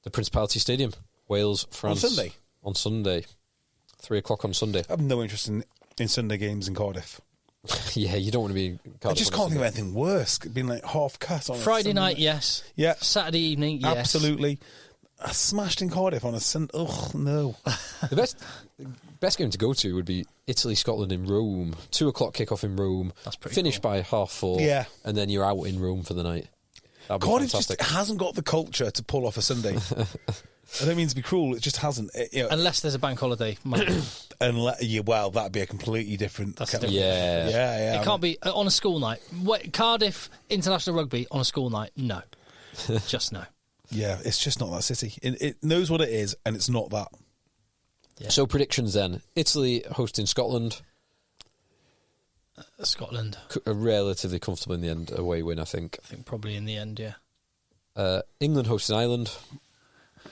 the Principality Stadium, Wales France on Sunday, 3 o'clock on Sunday. I have no interest in Sunday games in Cardiff. Yeah, you don't want to be in Cardiff. I just can't think of anything worse. Being like half cut on Friday night, yes. Yeah. Saturday evening, yes. Absolutely. Smashed in Cardiff on a Sunday. Ugh, no. The best game to go to would be Italy-Scotland in Rome. 2 o'clock kickoff in Rome. That's pretty Finish cool. by 4:30. Yeah. And then you're out in Rome for the night. That'd be Cardiff fantastic. just hasn't got the culture to pull off a Sunday. I don't mean to be cruel, it just hasn't. Unless there's a bank holiday Monday. Well, that'd be a completely different. That's different. Yeah. It can't be on a school night. Cardiff International Rugby on a school night, no. Just no. Yeah, it's just not that city. It knows what it is, and it's not that. Yeah. So predictions then. Italy hosting Scotland. Scotland. Relatively comfortable in the end away win, I think. I think probably in the end, yeah. England hosting Ireland.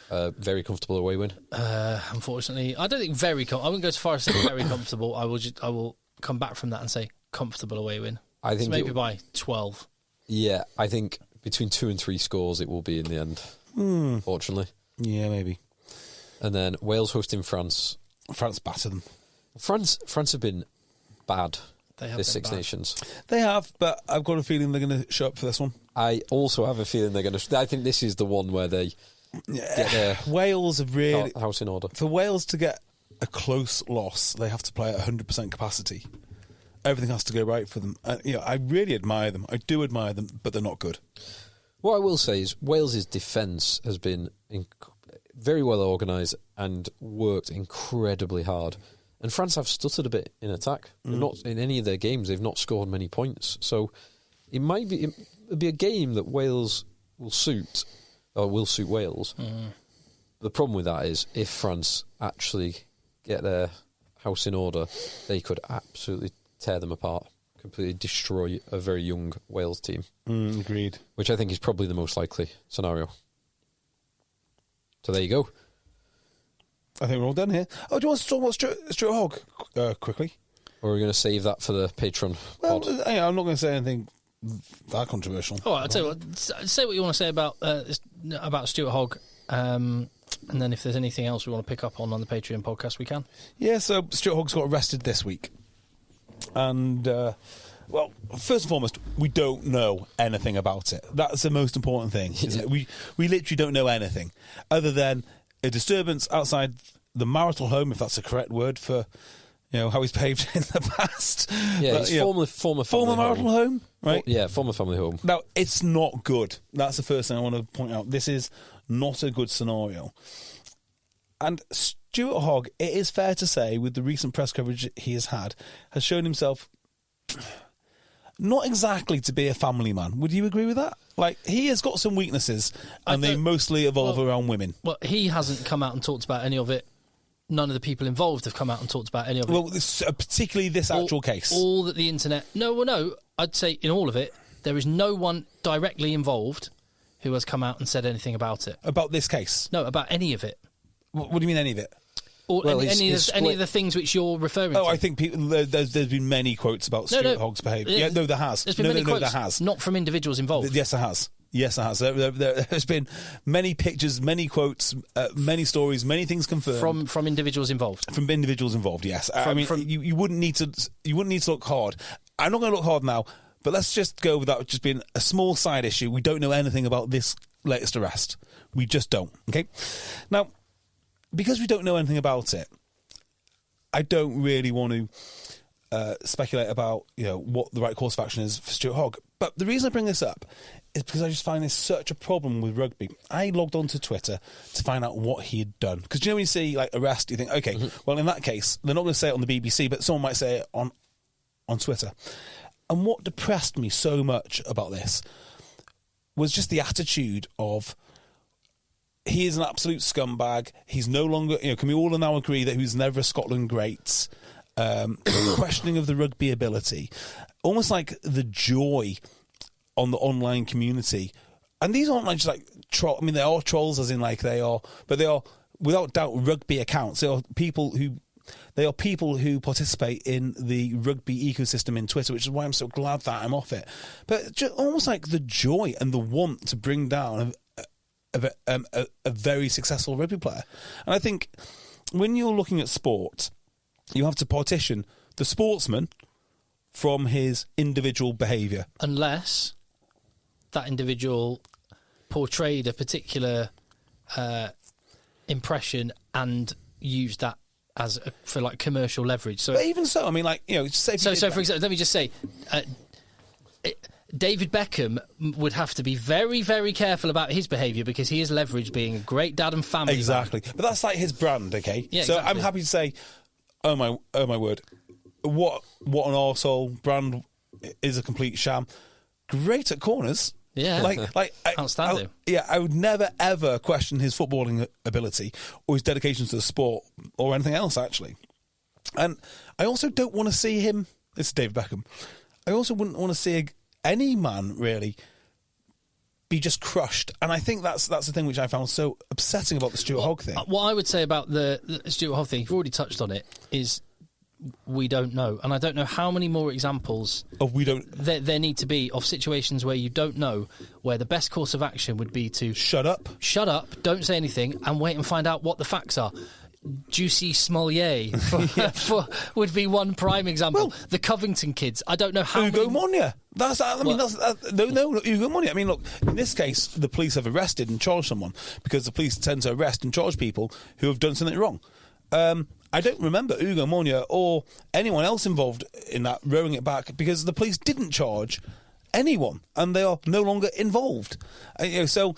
Very comfortable away win. Unfortunately, I don't think I wouldn't go as far as saying very comfortable. I will come back from that and say comfortable away win. I think so maybe by 12. Yeah, I think between 2 and 3 scores it will be in the end. Fortunately. Yeah, maybe. And then Wales hosting France. France batter them. France have been bad. They have this been Six bad. Nations. They have, but I've got a feeling they're going to show up for this one. I also have a feeling they're going to. I think this is the one where they get their Wales have really house in order. For Wales to get a close loss, they have to play at 100% capacity. Everything has to go right for them. I really admire them. I do admire them, but they're not good. What I will say is Wales's defence has been very well organised and worked incredibly hard. And France have stuttered a bit in attack. Not in any of their games, they've not scored many points. So it'll be a game that Wales will suit Wales. The problem with that is if France actually get their house in order, they could absolutely tear them apart, completely destroy a very young Wales team. Agreed. Which I think is probably the most likely scenario. So there you go. I think we're all done here. Oh, do you want to talk about Stuart Hogg quickly? Or are we going to save that for the Patreon Well, pod? I'm not going to say anything that controversial. All right, I'll tell you what. Say what you want to say about Stuart Hogg, and then if there's anything else we want to pick up on the Patreon podcast, we can. Yeah, so Stuart Hogg's got arrested this week. And, well, first and foremost, we don't know anything about it. That's the most important thing, isn't it? We literally don't know anything other than a disturbance outside the marital home, if that's the correct word for, how he's behaved in the past. Yeah, but, his former marital home, right? Former family home. Now, it's not good. That's the first thing I want to point out. This is not a good scenario. And Stuart Hogg, it is fair to say, with the recent press coverage he has had, has shown himself not exactly to be a family man. Would you agree with that? Like, he has got some weaknesses, and they mostly evolve around women. Well, he hasn't come out and talked about any of it. None of the people involved have come out and talked about any of it. Well, particularly this actual case. All that the internet... No, I'd say in all of it, there is no one directly involved who has come out and said anything about it. About this case? No, about any of it. What do you mean, any of it? Or any of the things which you're referring to. I think there's been many quotes about Stuart Hogg's behaviour. There has. There's been many quotes, there has. Not from individuals involved. Yes, there has. There's been many pictures, many quotes, many stories, many things confirmed from individuals involved. From individuals involved, yes. You wouldn't need to look hard. I'm not going to look hard now, but let's just go without just being a small side issue. We don't know anything about this latest arrest. We just don't. Okay, now, because we don't know anything about it, I don't really want to speculate about what the right course of action is for Stuart Hogg. But the reason I bring this up is because I just find this such a problem with rugby. I logged onto Twitter to find out what he had done. Because when you see arrest, you think, okay, well, in that case, they're not going to say it on the BBC, but someone might say it on Twitter. And what depressed me so much about this was just the attitude of, he is an absolute scumbag. He's no longer, can we all now agree that he was never a Scotland great? Questioning of the rugby ability. Almost like the joy on the online community. And these aren't just troll. I mean, they are trolls as in they are, but they are without doubt rugby accounts. They are people who participate in the rugby ecosystem in Twitter, which is why I'm so glad that I'm off it. But just almost like the joy and the want to bring down a very successful rugby player. And I think when you're looking at sport, you have to partition the sportsman from his individual behaviour. Unless that individual portrayed a particular impression and used that for commercial leverage. So, but even so, I mean, say. So for example, let me just say, David Beckham would have to be very, very careful about his behaviour because he is leveraged being a great dad and family. Exactly, man. But that's his brand, okay? Yeah, so exactly. I'm happy to say, oh my word, what an arsehole. Brand is a complete sham. Great at corners. Yeah, outstanding. I would never ever question his footballing ability or his dedication to the sport or anything else, actually. And I also don't want to see him. This is David Beckham. I also wouldn't want to see any man really be just crushed. And I think that's the thing which I found so upsetting about the Stuart Hogg thing. What I would say about the Stuart Hogg thing, you've already touched on it, is we don't know. And I don't know how many more examples there need to be of situations where you don't know, where the best course of action would be to shut up, don't say anything, and wait and find out what the facts are. Juicy Smollier would be one prime example. Well, the Covington kids. I don't know how. Ugo Monia. No, Ugo Monia. I mean, look. In this case, the police have arrested and charged someone because the police tend to arrest and charge people who have done something wrong. I don't remember Ugo Monia or anyone else involved in that rowing it back because the police didn't charge anyone and they are no longer involved. So.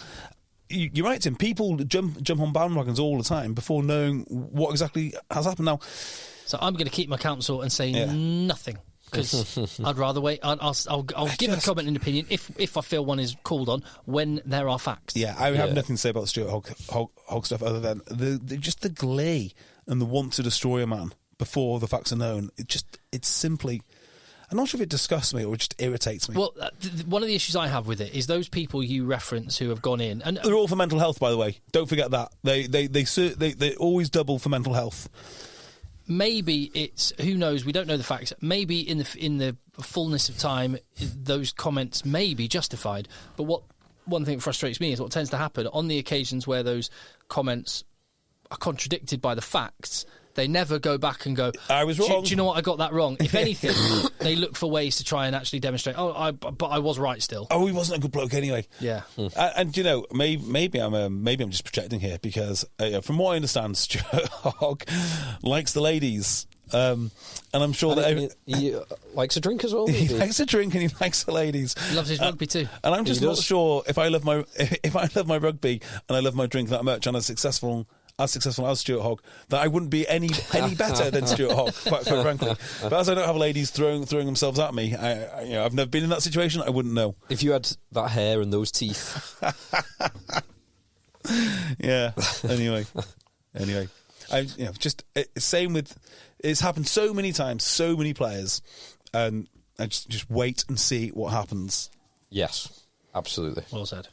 You're right, Tim. People jump on bandwagons all the time before knowing what exactly has happened. Now, so I'm going to keep my counsel and say nothing because I'd rather wait. I'll give a comment and opinion if I feel one is called on when there are facts. Yeah, I have nothing to say about Stuart Hogg stuff other than just the glee and the want to destroy a man before the facts are known. It's simply. I'm not sure if it disgusts me or it just irritates me. Well, one of the issues I have with it is those people you reference who have gone in, and they're all for mental health, by the way. Don't forget that they always double for mental health. Maybe it's, who knows? We don't know the facts. Maybe in the fullness of time, those comments may be justified. But one thing that frustrates me is what tends to happen on the occasions where those comments are contradicted by the facts. They never go back and go, I was wrong. Do you know what? I got that wrong. If anything, they look for ways to try and actually demonstrate, but I was right still. Oh, he wasn't a good bloke anyway. Yeah. And you know, maybe I'm just projecting here because from what I understand, Stuart Hogg likes the ladies. And I'm sure that he likes a drink as well. He likes a drink and he likes the ladies. He loves his rugby too. And I'm just not sure if I love my rugby and I love my drink that much and as successful as Stuart Hogg, that I wouldn't be any better than Stuart Hogg, quite frankly. But as I don't have ladies throwing themselves at me, I've never been in that situation. I wouldn't know. If you had that hair and those teeth. Yeah. Anyway, same with. It's happened so many times, so many players, and I just wait and see what happens. Yes, absolutely. Well said.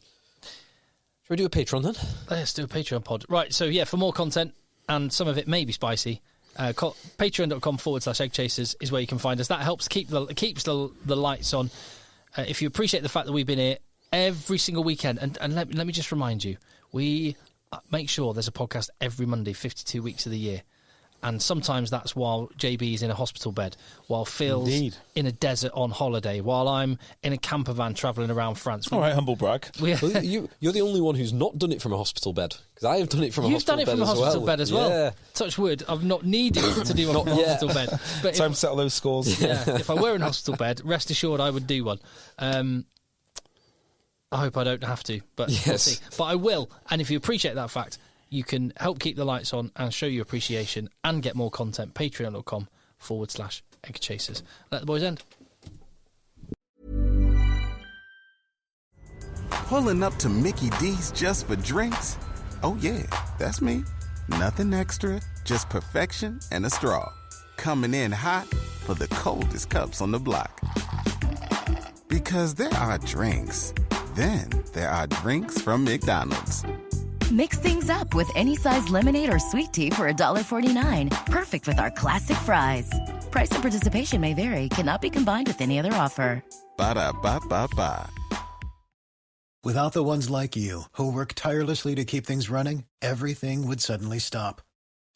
Shall we do a Patreon then? Let's do a Patreon pod. Right, so yeah, for more content, and some of it may be spicy, patreon.com/EggChasers is where you can find us. That helps keeps the lights on. If you appreciate the fact that we've been here every single weekend, and let me just remind you, we make sure there's a podcast every Monday, 52 weeks of the year. And sometimes that's while JB is in a hospital bed, while Phil's in a desert on holiday, while I'm in a camper van travelling around France. All right, humble brag. Well, you're the only one who's not done it from a hospital bed, because I have done it from a hospital bed as well. You've done it from a hospital bed as well. Yeah. Touch wood, I've not needed to do one from a hospital bed. But time to settle those scores. Yeah, if I were in a hospital bed, rest assured I would do one. I hope I don't have to, but we'll see. But I will, and if you appreciate that fact, you can help keep the lights on and show your appreciation and get more content. Patreon.com/EggChasers. Let the boys end. Pulling up to Mickey D's just for drinks? Oh yeah, that's me. Nothing extra, just perfection and a straw. Coming in hot for the coldest cups on the block. Because there are drinks. Then there are drinks from McDonald's. Mix things up with any size lemonade or sweet tea for $1.49. Perfect with our classic fries. Price and participation may vary. Cannot be combined with any other offer. Ba-da-ba-ba-ba. Without the ones like you, who work tirelessly to keep things running, everything would suddenly stop.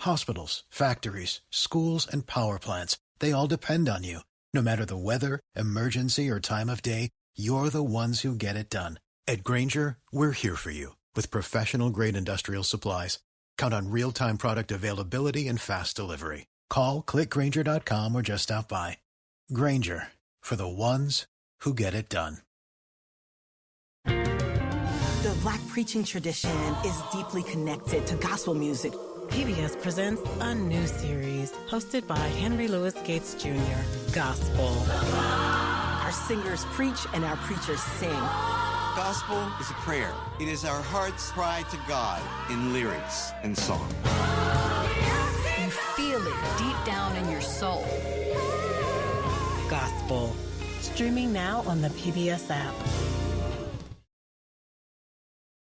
Hospitals, factories, schools, and power plants, they all depend on you. No matter the weather, emergency, or time of day, you're the ones who get it done. At Grainger, we're here for you. With professional-grade industrial supplies, count on real-time product availability and fast delivery. Call, click Grainger.com, or just stop by. Grainger, for the ones who get it done. The Black preaching tradition is deeply connected to gospel music. PBS presents a new series hosted by Henry Louis Gates Jr., Gospel. Our singers preach and our preachers sing. Gospel is a prayer. It is our heart's cry to God in lyrics and song. You feel it deep down in your soul. Gospel. Streaming now on the PBS app.